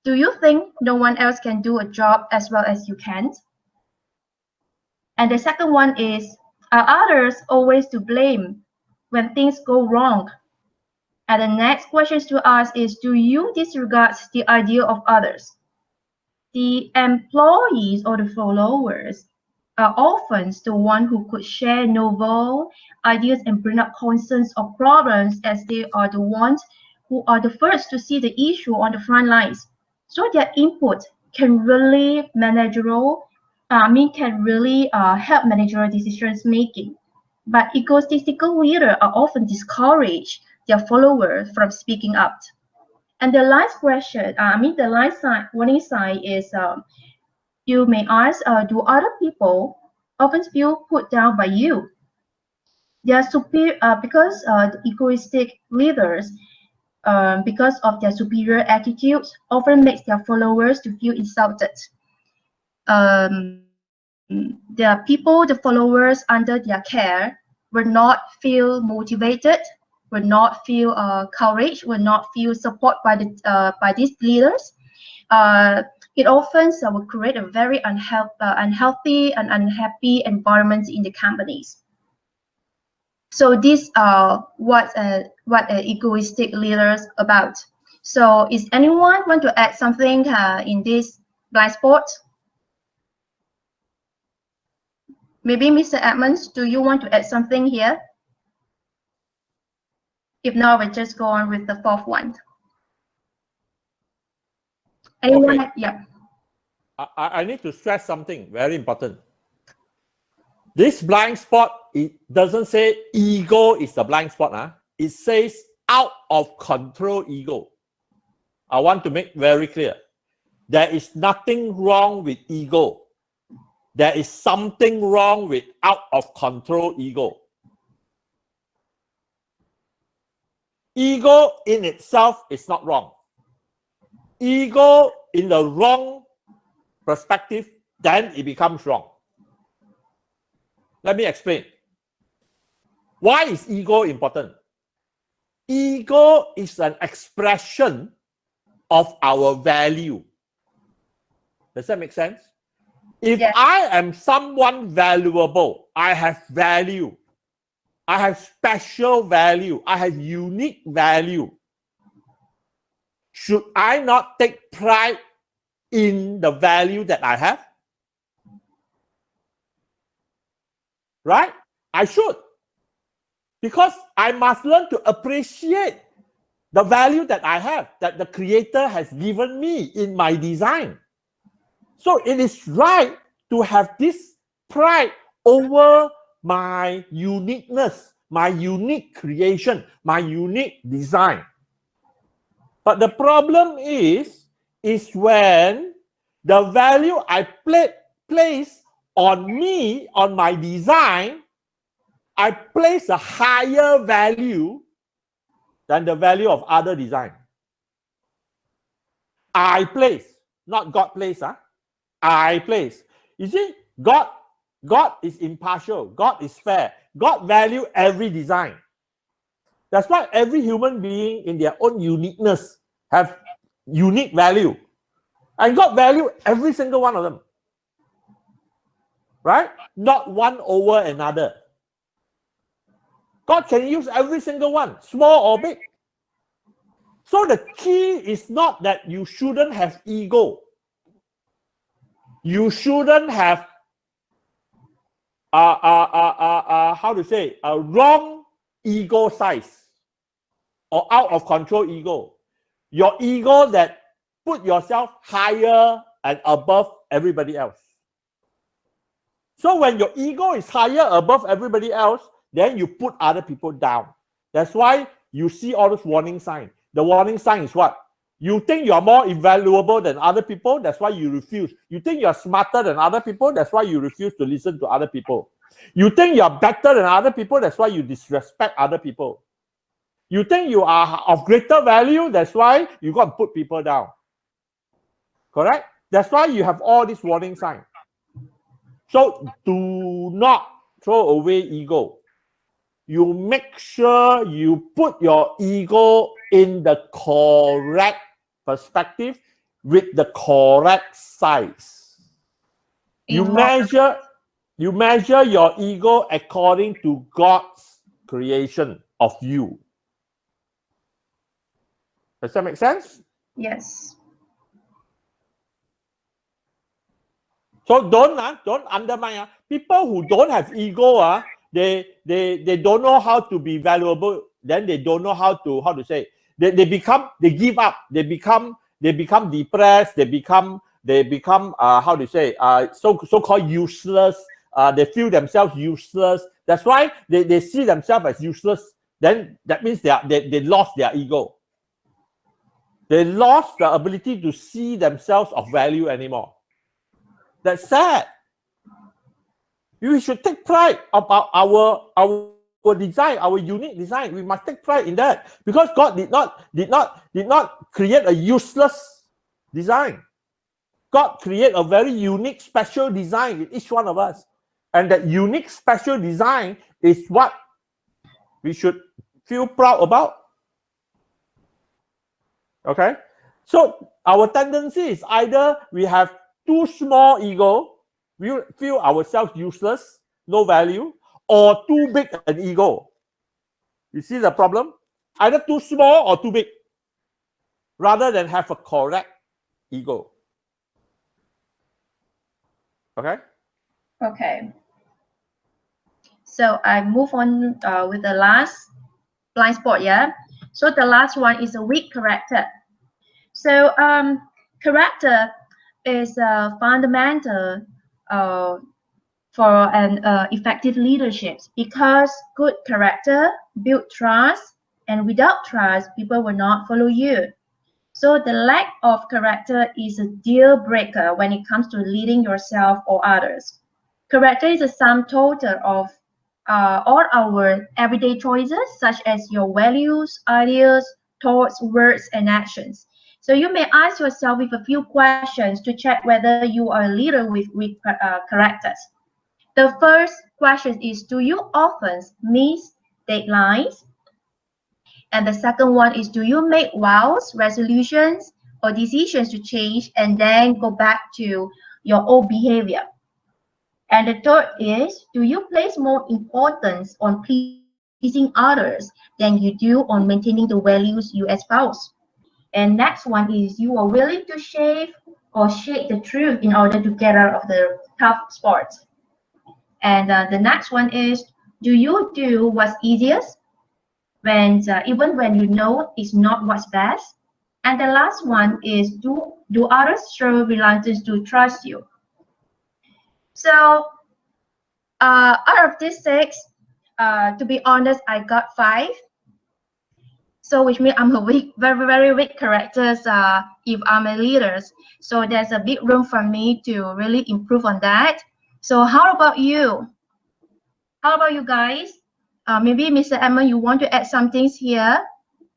A: do you think no one else can do a job as well as you can? And the second one is, are others always to blame when things go wrong? And the next question to ask is, do you disregard the idea of others? The employees or the followers are often the one who could share novel ideas and bring up concerns or problems, as they are the ones who are the first to see the issue on the front lines. So their input can really help managerial decisions making. But egotistical leaders are often discourage their followers from speaking up. And the last question, the last warning sign is, you may ask, do other people often feel put down by you? They are superior because the egoistic leaders, because of their superior attitudes, often makes their followers to feel insulted. The people, the followers under their care, will not feel motivated, will not feel courage, will not feel support by these leaders. Uh, it often will create a very unhealthy and unhappy environment in the companies. So these are what egoistic leaders about. So is anyone want to add something in this blind spot? Maybe Mr. Edmonds, do you want to add something here? If not, we'll just go on with the fourth one. Anyone?
B: Okay.
A: Yeah.
B: I need to stress something very important. This blind spot, it doesn't say ego is the blind spot. It says out of control ego. I want to make very clear. There is nothing wrong with ego. There is something wrong with out of control ego. Ego in itself is not wrong. Ego in the wrong perspective, then it becomes wrong. Let me explain. Why is ego important? Ego is an expression of our value. Does that make sense? If I am someone valuable, I have value, I have special value, I have unique value, should I not take pride in the value that I have? Right? I should. because I must learn to appreciate the value that I have, that the creator has given me in my design. So it is right to have this pride over my uniqueness, my unique creation, my unique design. But the problem is when the value I place on me, on my design, I place a higher value than the value of other design. I place, not God place. I place. You see, God is impartial. God is fair. God value every design. That's why every human being in their own uniqueness have unique value. And God value every single one of them. Right? Not one over another. God can use every single one, small or big. So the key is not that you shouldn't have ego. You shouldn't have how to say, a wrong ego size or out of control ego. Your ego that put yourself higher and above everybody else. So when your ego is higher above everybody else, then you put other people down. That's why you see all those warning signs. The warning sign is what? You think you're more invaluable than other people, that's why you refuse. You think you're smarter than other people, that's why you refuse to listen to other people. You think you're better than other people, that's why you disrespect other people. You think you are of greater value, that's why you got to put people down. Correct? That's why you have all these warning signs. So do not throw away ego. You make sure you put your ego in the correct perspective with the correct size. You measure your ego according to God's creation of you. Does that make sense?
A: Yes.
B: So don't undermine. People who don't have ego, they don't know how to be valuable. Then they don't know how to say. They give up. They become depressed. They become how to say, so-called useless. They feel themselves useless. That's why they see themselves as useless. Then that means they lost their ego. They lost the ability to see themselves of value anymore. That's sad. We should take pride about our design, our unique design. We must take pride in that, because God did not create a useless design. God created a very unique, special design in each one of us, and that unique, special design is what we should feel proud about. Okay, so our tendency is either we have too small ego, we feel ourselves useless, no value, or too big an ego. You see the problem? Either too small or too big, rather than have a correct ego. Okay?
A: Okay. So I move on with the last blind spot, yeah? So the last one is a weak character. So character is fundamental for an effective leadership, because good character builds trust, and without trust, people will not follow you. So the lack of character is a deal breaker when it comes to leading yourself or others. Character is a sum total of all our everyday choices, such as your values, ideas, thoughts, words, and actions. So you may ask yourself with a few questions to check whether you are a leader with weak characters. The first question is, do you often miss deadlines? And the second one is, do you make vows, resolutions, or decisions to change and then go back to your old behavior? And the third is, do you place more importance on pleasing others than you do on maintaining the values you espouse? And next one is, you are willing to shake the truth in order to get out of the tough spots. And the next one is, do you do what's easiest when even when you know it's not what's best? And the last one is do others show reluctance to trust you? So out of these six, to be honest, I got 5. So which means I'm a weak, very, very weak characters if I'm a leader. So there's a big room for me to really improve on that. So how about you? How about you guys? Maybe Mr. Edmund, you want to add some things here?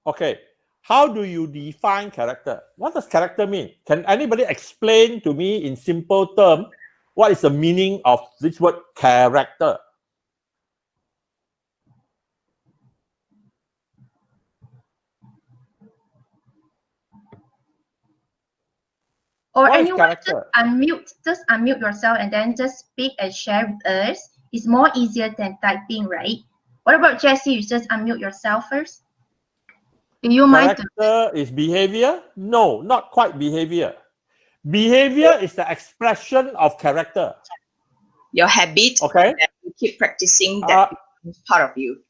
B: Okay. How do you define character? What does character mean? Can anybody explain to me in simple terms what is the meaning of this word character?
A: Or
B: What is
A: anyone
B: character?
A: just unmute yourself and then just speak and share with us. It's more easier than typing, right? What about Jesse? You just unmute yourself first. Do you mind?
B: Character is behavior? No, not quite behavior. Behavior is the expression of character.
C: Your habit
B: Okay.
C: that you keep practicing that becomes part of you.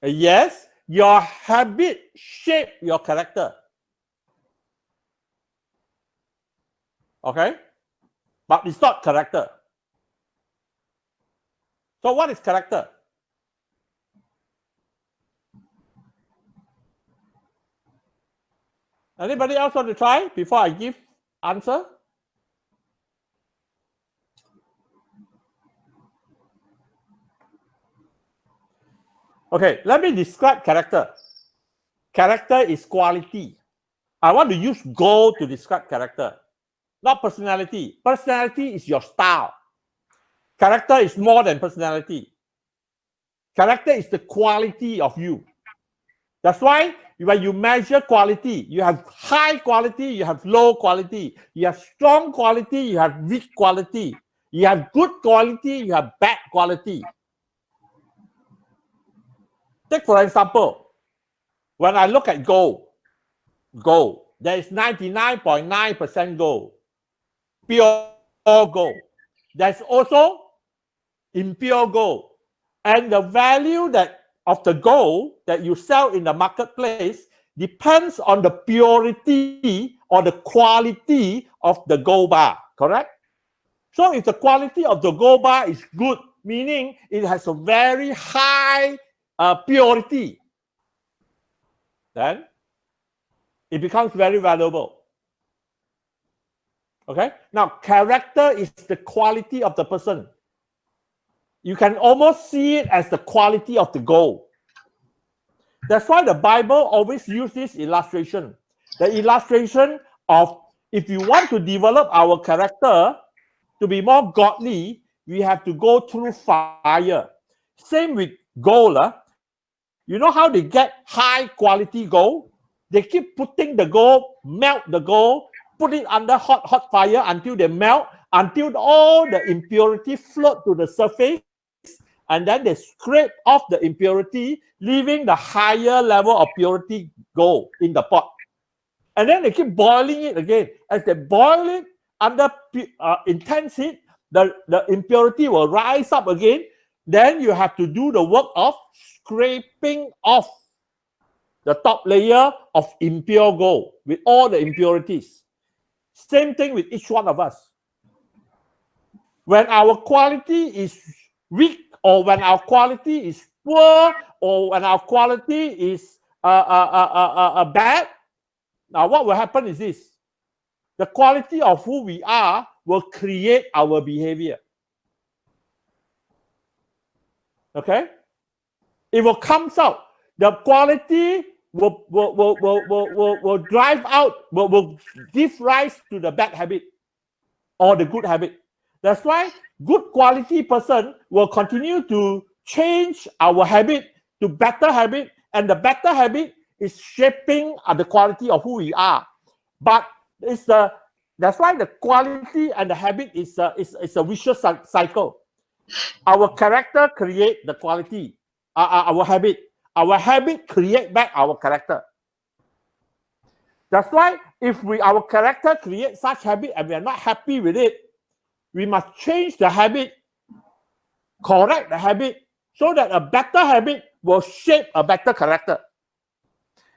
B: Yes, your habit shape your character. Okay, but it's not character. So what is character? Anybody else want to try before I give answer? Okay, let me describe character. Character is quality. I want to use goal to describe character, not personality. Personality is your style. Character is more than personality. Character is the quality of you. That's why when you measure quality, you have high quality, you have low quality, you have strong quality, you have weak quality, you have good quality, you have bad quality. Take for example, when I look at gold, there is 99.9% gold, pure gold. There's also impure gold. And the value of the gold that you sell in the marketplace depends on the purity or the quality of the gold bar, correct? So if the quality of the gold bar is good, meaning it has a very high purity, then it becomes very valuable. Okay? Now, character is the quality of the person. You can almost see it as the quality of the gold. That's why the Bible always uses this illustration. The illustration of if you want to develop our character to be more godly, we have to go through fire. Same with gold. You know how they get high quality gold? They keep putting the gold, melt the gold, put it under hot fire until they melt, until all the impurity float to the surface, and then they scrape off the impurity, leaving the higher level of purity gold in the pot. And then they keep boiling it again. As they boil it under intense heat, the impurity will rise up again. Then you have to do the work of scraping off the top layer of impure gold with all the impurities. Same thing with each one of us. When our quality is weak, or when our quality is poor, or when our quality is bad, now what will happen is this. The quality of who we are will create our behavior. Okay? It will come out. The quality will drive out, will give rise to the bad habit or the good habit. That's why good quality person will continue to change our habit to better habit, and the better habit is shaping the quality of who we are. But that's why the quality and the habit is a vicious cycle. Our character create the quality, our habit. Our habit create back our character. That's why if our character creates such habit and we are not happy with it, we must change the habit, correct the habit, so that a better habit will shape a better character.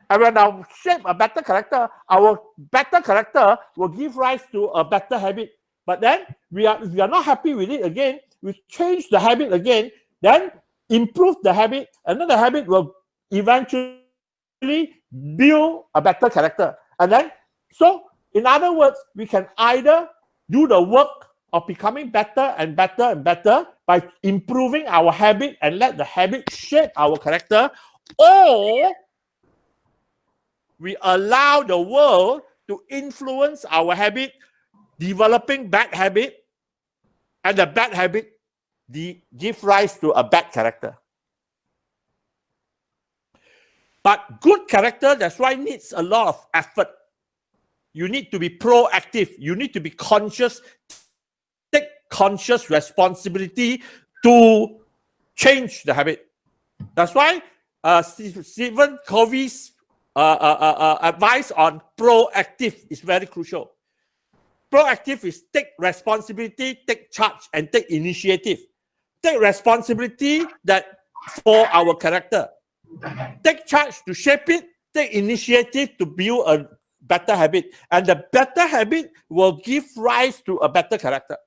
B: And when I shape a better character, our better character will give rise to a better habit. But then if we are not happy with it again, we change the habit again, then improve the habit, and then the habit will eventually build a better character. And then, so in other words, we can either do the work of becoming better and better and better by improving our habit and let the habit shape our character, or we allow the world to influence our habit, developing bad habit, and the bad habit give rise to a bad character. But good character, that's why needs a lot of effort. You need to be proactive. You need to be conscious, take conscious responsibility to change the habit. That's why Stephen Covey's advice on proactive is very crucial. Proactive is take responsibility, take charge, and take initiative. Take responsibility that for our character. Take charge to shape it, take initiative to build a better habit. And the better habit will give rise to a better character.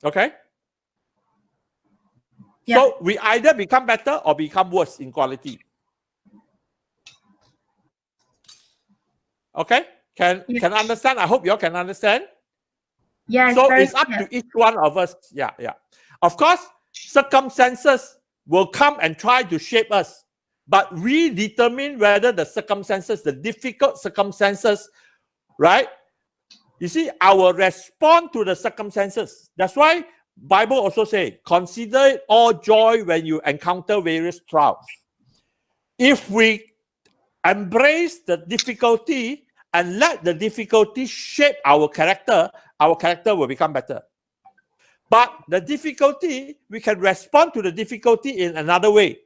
B: Okay?
A: Yeah.
B: So we either become better or become worse in quality. Okay? Can understand? I hope you all can understand.
A: Yeah.
B: So it's up to each one of us. Yeah. Of course, circumstances will come and try to shape us, but we determine whether the circumstances, the difficult circumstances, right? You see, our response to the circumstances. That's why Bible also say, consider it all joy when you encounter various trials. If we embrace the difficulty and let the difficulty shape our character will become better. But the difficulty, we can respond to the difficulty in another way.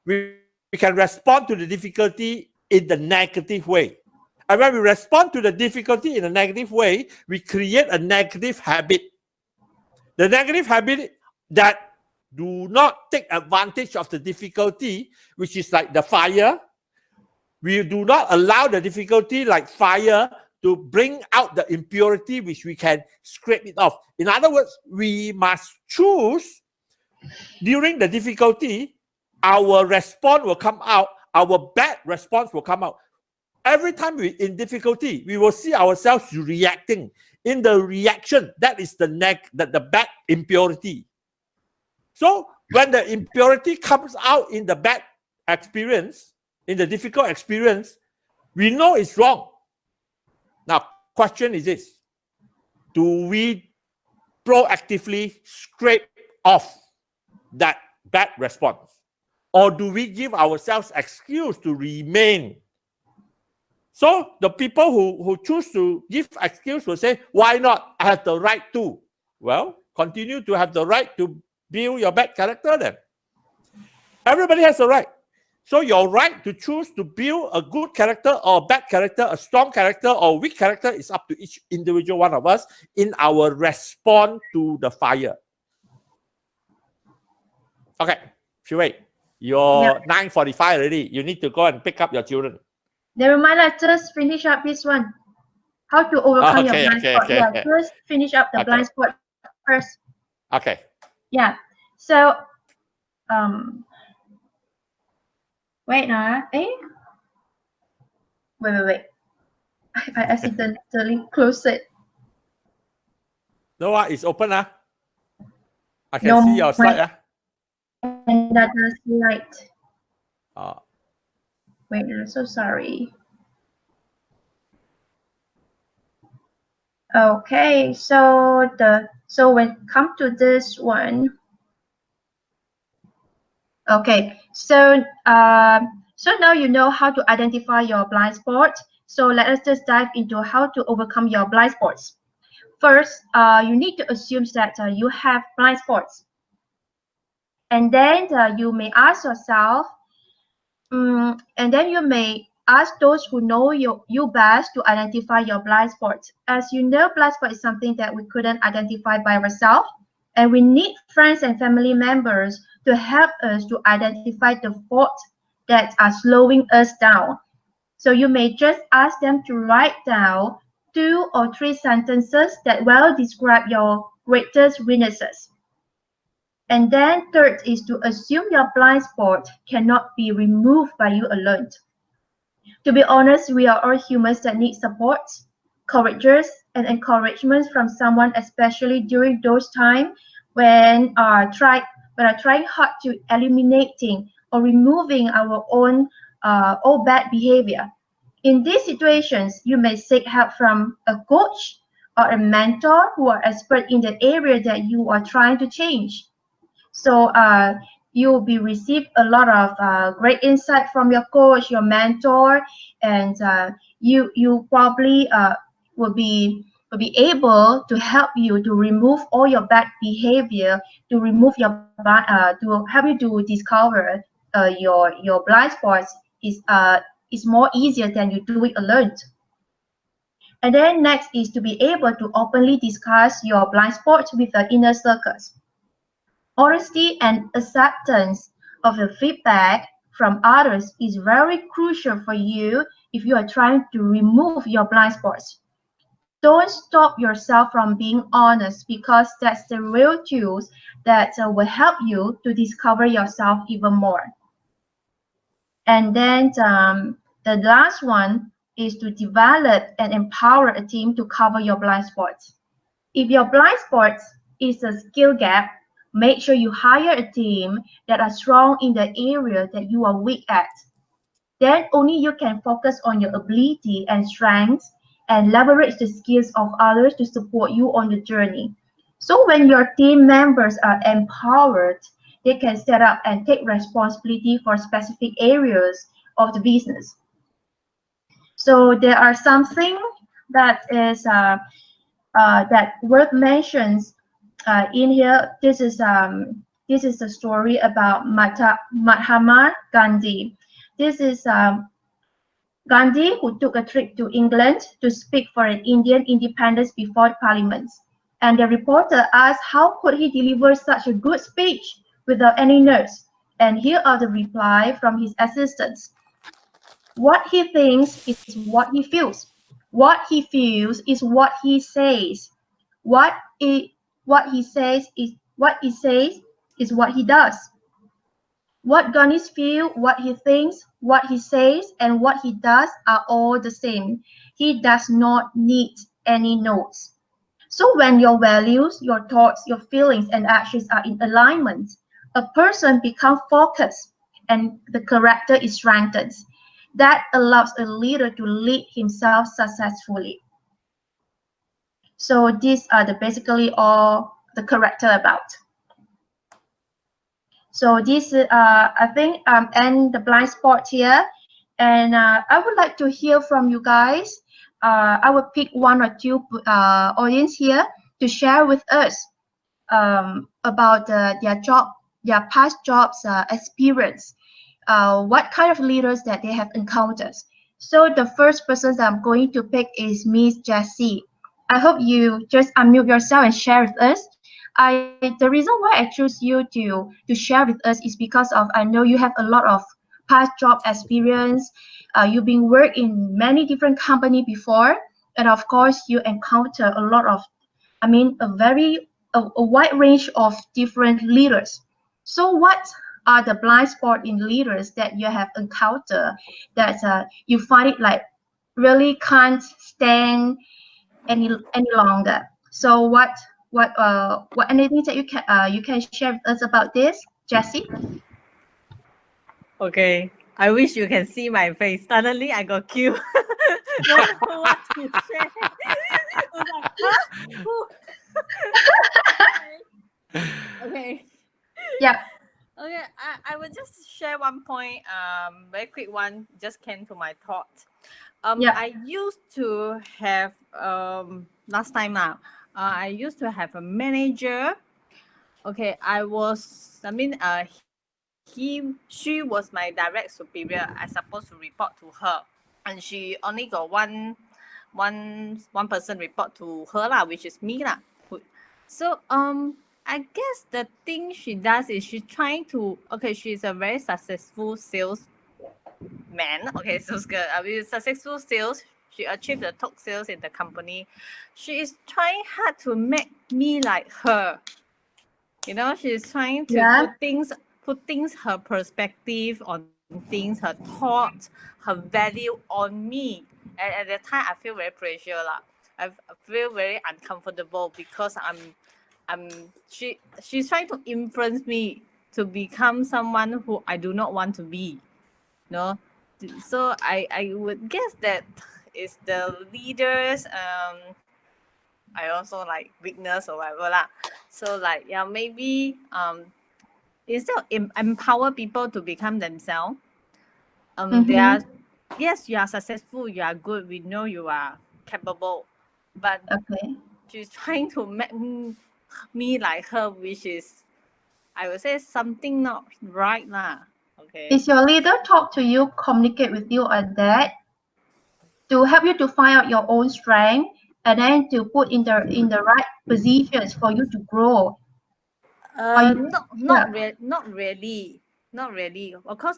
B: We can respond to the difficulty in the negative way. And when we respond to the difficulty in a negative way, we create a negative habit. The negative habit that do not take advantage of the difficulty, which is like the fire. We do not allow the difficulty like fire to bring out the impurity which we can scrape it off. In other words, we must choose during the difficulty, our response will come out, our bad response will come out. Every time we're in difficulty, we will see ourselves reacting. In the reaction, that is the bad impurity. So when the impurity comes out in the bad experience, in the difficult experience, we know it's wrong. Now, question is this: do we proactively scrape off that bad response? Or do we give ourselves excuse to remain? So the people who choose to give excuse will say, why not? I have the right to. Well, continue to have the right to build your bad character then. Everybody has the right. So your right to choose to build a good character or a bad character, a strong character or a weak character is up to each individual one of us in our response to the fire. Okay, Shui, you're 9:45 already. You need to go and pick up your children.
A: Never mind, let's just finish up this one. How to overcome your blind spot. Yeah, first finish up the blind spot first.
B: Okay.
A: Yeah. So, wait now. Wait. I accidentally closed it.
B: No, it's open. I can see your slide.
A: And that is light. Wait, I'm so sorry. Okay, so when it comes to this one. Okay, so now you know how to identify your blind spot. So let us just dive into how to overcome your blind spots. First, you need to assume that you have blind spots. And then you may ask yourself, and then you may ask those who know you best to identify your blind spots. As you know, blind spot is something that we couldn't identify by ourselves. And we need friends and family members to help us to identify the faults that are slowing us down. So you may just ask them to write down 2 or 3 sentences that well describe your greatest weaknesses. And then third is to assume your blind spot cannot be removed by you alone. To be honest, we are all humans that need support, courageous, and encouragement from someone, especially during those times when are trying hard to eliminating or removing our own all bad behavior. In these situations, you may seek help from a coach or a mentor who are expert in the area that you are trying to change. So you'll be receive a lot of great insight from your coach, your mentor, and you probably will be able to help you to remove all your bad behavior, to remove to help you to discover your blind spots is more easier than you do it alone. And then next is to be able to openly discuss your blind spots with the inner circles. Honesty and acceptance of the feedback from others is very crucial for you if you are trying to remove your blind spots. Don't stop yourself from being honest because that's the real tools that will help you to discover yourself even more. And then the last one is to develop and empower a team to cover your blind spots. If your blind spots is a skill gap, make sure you hire a team that are strong in the area that you are weak at. Then only you can focus on your ability and strengths and leverage the skills of others to support you on the journey. So when your team members are empowered, they can set up and take responsibility for specific areas of the business. So there are something that is that worth mentions in here. This is a story about Mahatma Gandhi. This is Gandhi who took a trip to England to speak for an Indian independence before Parliament. And the reporter asked how could he deliver such a good speech without any notes. And here are the reply from his assistants. What he thinks is what he feels. What he feels is what he says. What he, what he says is what he does. What Gandhi feels, what he thinks, what he says, and what he does are all the same. He does not need any notes. So when your values, your thoughts, your feelings, and actions are in alignment, a person becomes focused and the character is strengthened. That allows a leader to lead himself successfully. So these are basically all the character about. So this I think end the blind spot here, and I would like to hear from you guys. I will pick 1 or 2 audience here to share with us about their past jobs experience. What kind of leaders that they have encountered. So the first person that I'm going to pick is Miss Jessie. I hope you just unmute yourself and share with us. The reason why I choose you to share with us is because of I know you have a lot of past job experience. You've been worked in many different company before, and of course you encounter a lot of, a wide range of different leaders. So what are the blind spot in leaders that you have encountered that you find it like really can't stand any longer? So what anything that you can share with us about this, Jessie?
D: Okay. I wish you can see my face. Suddenly I got cute. No know what to share. I was like, huh? Who? Okay.
A: Yeah.
D: Okay, I will just share one point, very quick one, just came to my thought.
A: Yeah.
D: I used to have, last time now, I used to have a manager. Okay, she was my direct superior. I supposed to report to her. And she only got one person report to her lah, which is me lah. So I guess the thing she does is she's trying to, okay, she's a very successful salesman. Okay, sales girl. With successful sales, she achieved the top sales in the company. She is trying hard to make me like her. You know, she's trying to
A: Yeah.
D: put things, her perspective on things, her thoughts, her value on me. And at that time, I feel very pressure lah. I feel very uncomfortable because she's trying to influence me to become someone who I do not want to be. You know, so I would guess that is the leaders. I also like weakness or whatever lah. So like yeah, maybe instead of empower people to become themselves, they are, yes, you are successful, you are good, we know you are capable, but
A: Okay.
D: she's trying to make me like her, which is, I would say, something not right lah. Okay.
A: Is your leader talk to you, communicate with you on that to help you to find out your own strength and then to put in the right positions for you to grow?
D: Not really. Of course,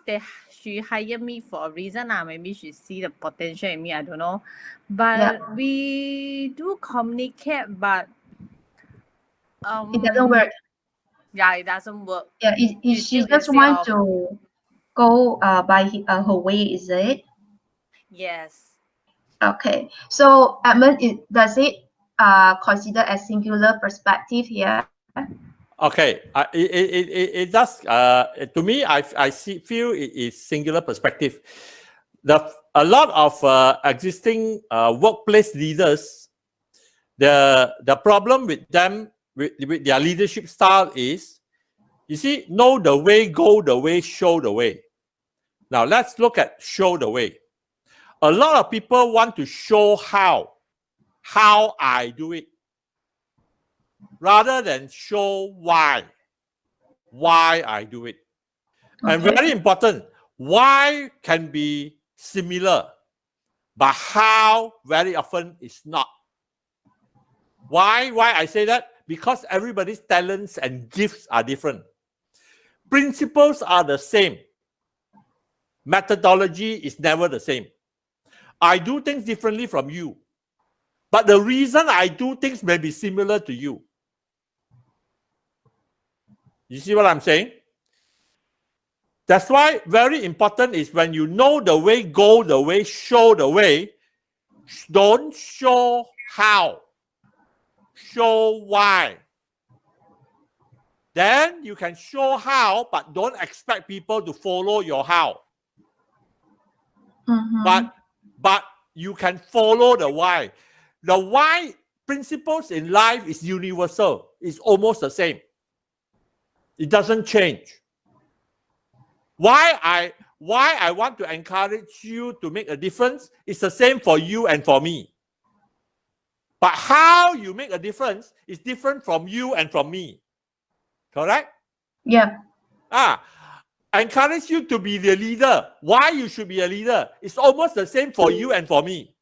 D: she hired me for a reason. Maybe she see the potential in me. I don't know, but we do communicate, but
A: It doesn't work.
D: Yeah, it doesn't work.
A: Yeah, she just want to go by her way, is it?
D: Yes.
A: Okay. So Edmund, does it consider as singular perspective here?
B: Okay, it does. To me, I feel it is singular perspective. A lot of existing workplace leaders, the problem with them with their leadership style is, you see, know the way, go the way, show the way. Now let's look at show the way. A lot of people want to show how I do it, rather than show why I do it. Okay. And very important, why can be similar, but how very often is not. Why I say that? Because everybody's talents and gifts are different. Principles are the same. Methodology is never the same. I do things differently from you, but the reason I do things may be similar to you. You see what I'm saying? That's why very important is when you know the way, go the way, show the way, don't show how, show why. Then you can show how, but don't expect people to follow your how. But you can follow the why. The why principles in life is universal. It's almost the same. It doesn't change. Why I want to encourage you to make a difference is the same for you and for me. But how you make a difference is different from you and from me. Correct?
A: Yeah.
B: Encourage you to be the leader. Why you should be a leader? It's almost the same for you and for me.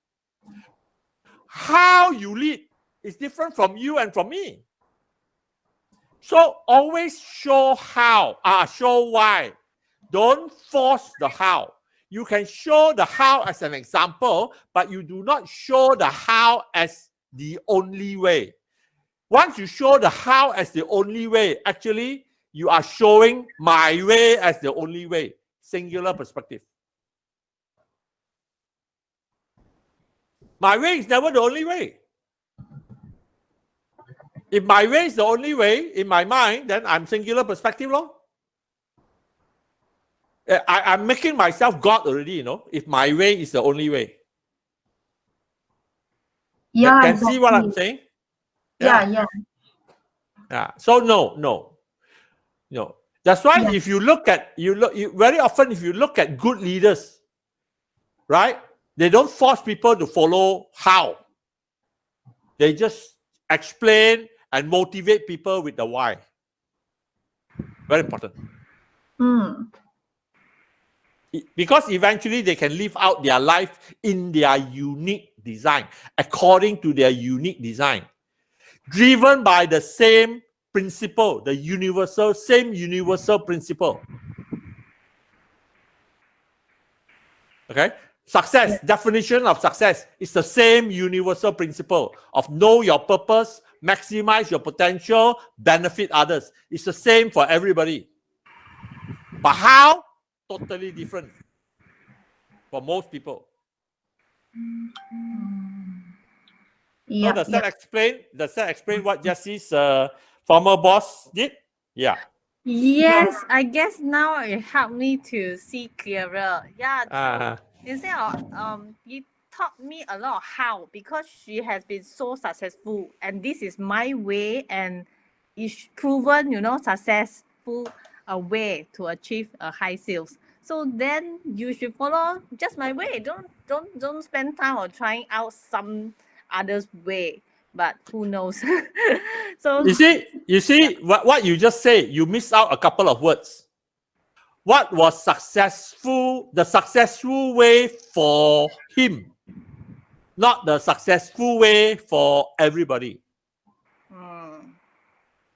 B: How you lead is different from you and from me. So always show how, show why. Don't force the how. You can show the how as an example, but you do not show the how as the only way. Once you show the how as the only way, actually, you are showing my way as the only way. Singular perspective. My way is never the only way. If my way is the only way in my mind, then I'm singular perspective, lor. I'm making myself God already, you know, if my way is the only way.
A: Yeah.
B: Can see what I'm saying?
A: Yeah.
B: So no. That's why if you look at very often if you look at good leaders, right? They don't force people to follow how. They just explain and motivate people with the why. Very important. Because eventually they can live out their life in their unique design, according to their unique design, driven by the same principle, the same universal principle. Okay? Success, definition of success is the same universal principle of know your purpose, maximize your potential, benefit others. It's the same for everybody. But how? Totally different for most people.
A: Yeah,
B: So does that explain what Jesse's former boss did? Yeah.
D: Yes, I guess now it helped me to see clearer. Yeah.
B: Uh,
D: Instead of he taught me a lot of how, because she has been so successful and this is my way, and it's proven, successful way to achieve a high sales. So then you should follow just my way. Don't spend time on trying out some others way. But who knows? So
B: you see what you just say, you missed out a couple of words. What was the successful way for him, not the successful way for everybody.
D: mm,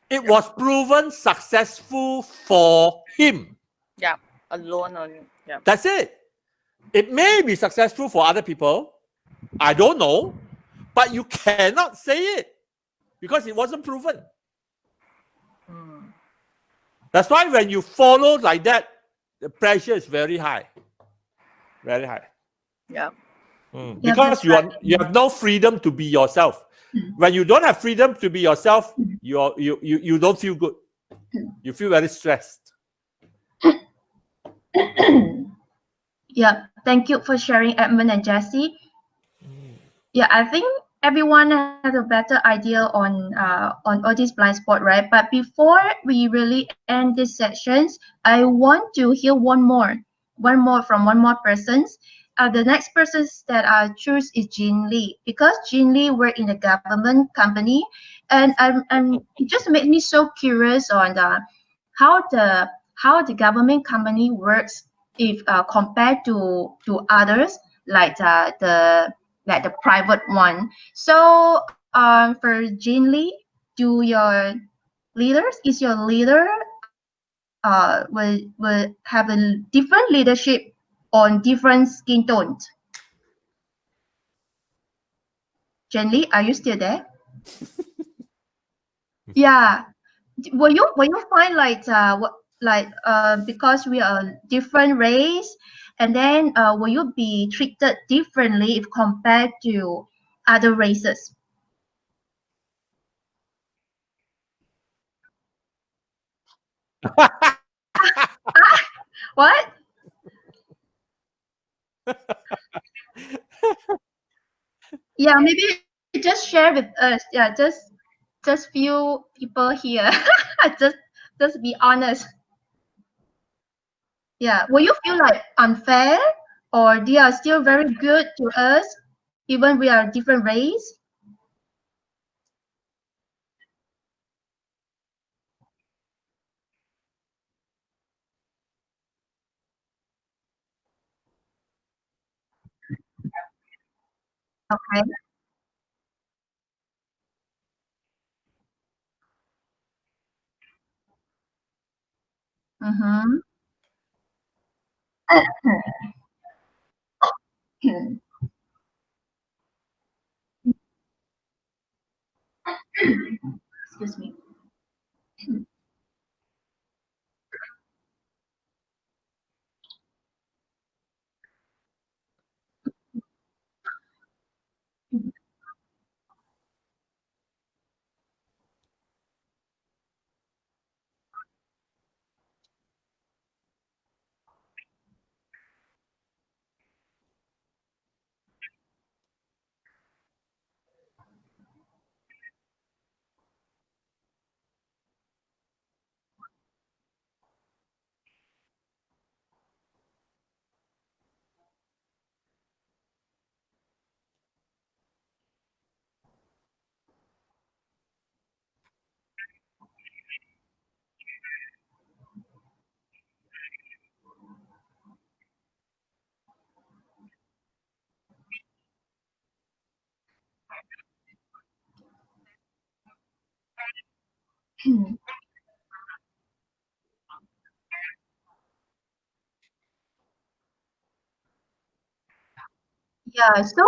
B: It was proven successful for him.
D: yeah, alone on yeah.
B: That's it. It may be successful for other people. I don't know. But you cannot say it because it wasn't proven.
D: Mm.
B: That's why when you follow like that, the pressure is very high. Very high.
D: Yeah.
A: Yeah,
B: Because
A: that's right.
B: you have no freedom to be yourself. When you don't have freedom to be yourself, you don't feel good. You feel very stressed.
A: Yeah, thank you for sharing, Edmund and Jesse. Yeah, I think everyone has a better idea on all these blind spot, right? But before we really end these sessions, I want to hear one more from one more person. The next person that I choose is Jean Lee, because Jean Lee worked in a government company, and it just made me so curious on how the government company works if compared to others like the private one. So for Jean Lee, do your is your leader will have a different leadership on different skin tones? Jean Lee, are you still there? Yeah. Will you find like because we are different race, and then will you be treated differently if compared to other races? What? Yeah, maybe just share with us. Yeah, just few people here. just just be honest. Yeah, will you feel like unfair, or they are still very good to us even we are different race? Okay. Mm-hmm. Excuse me. Yeah, so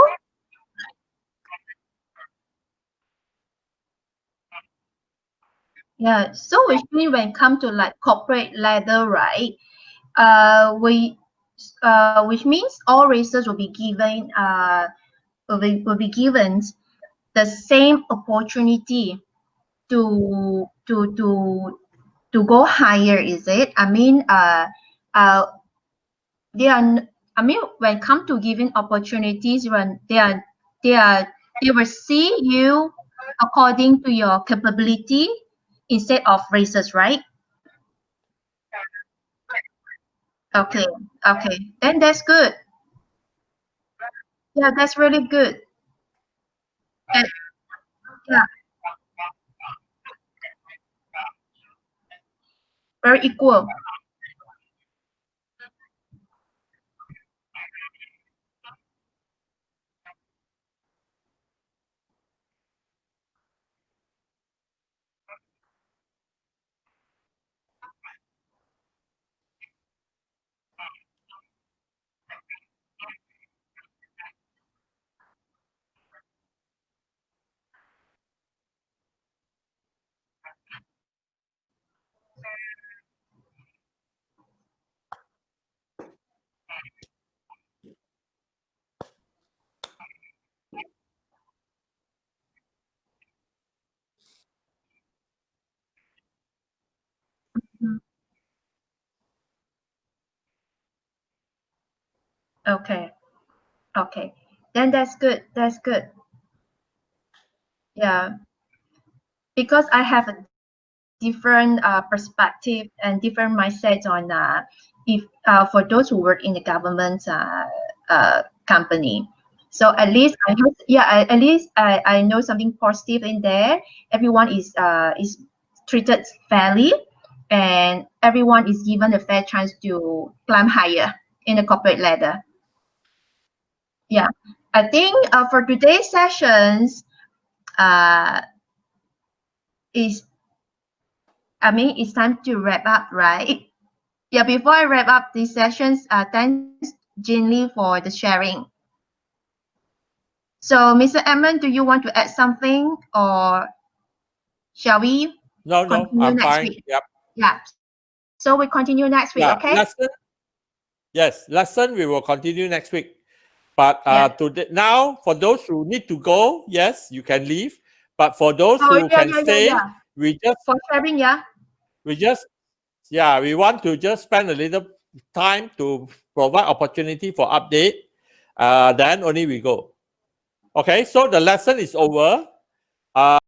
A: yeah, so which means when it comes to like corporate ladder, right? Which means all races will be given will be given the same opportunity to to to to go higher. Is it? I mean, they are. I mean, when it come to giving opportunities, when they will see you according to your capability instead of races, right? Okay, okay, then that's good. Yeah, that's really good. And yeah, very equal. Mhm. Okay, okay, then that's good. That's good. Yeah, because I have a different perspective and different mindset on if for those who work in the government company. So at least I hope, yeah, at least I know something positive in there. Everyone is treated fairly, and everyone is given a fair chance to climb higher in the corporate ladder. Yeah, I think for today's sessions uh, is I mean it's time to wrap up, right? Yeah, before I wrap up these sessions, thanks Jin Lee for the sharing. So, Mr. Edmund, do you want to add something, or shall we
B: No,
A: continue
B: I'm
A: next
B: fine.
A: week?
B: Yep.
A: Yeah. So we continue next week,
B: Yeah.
A: okay?
B: Lesson we will continue next week. But
A: Yeah.
B: today now, for those who need to go, yes, you can leave. But for those
A: Oh,
B: who can
A: yeah.
B: stay, we just
A: For sharing, yeah.
B: we just we want to just spend a little time to provide opportunity for update. Then only we go. Okay, so the lesson is over.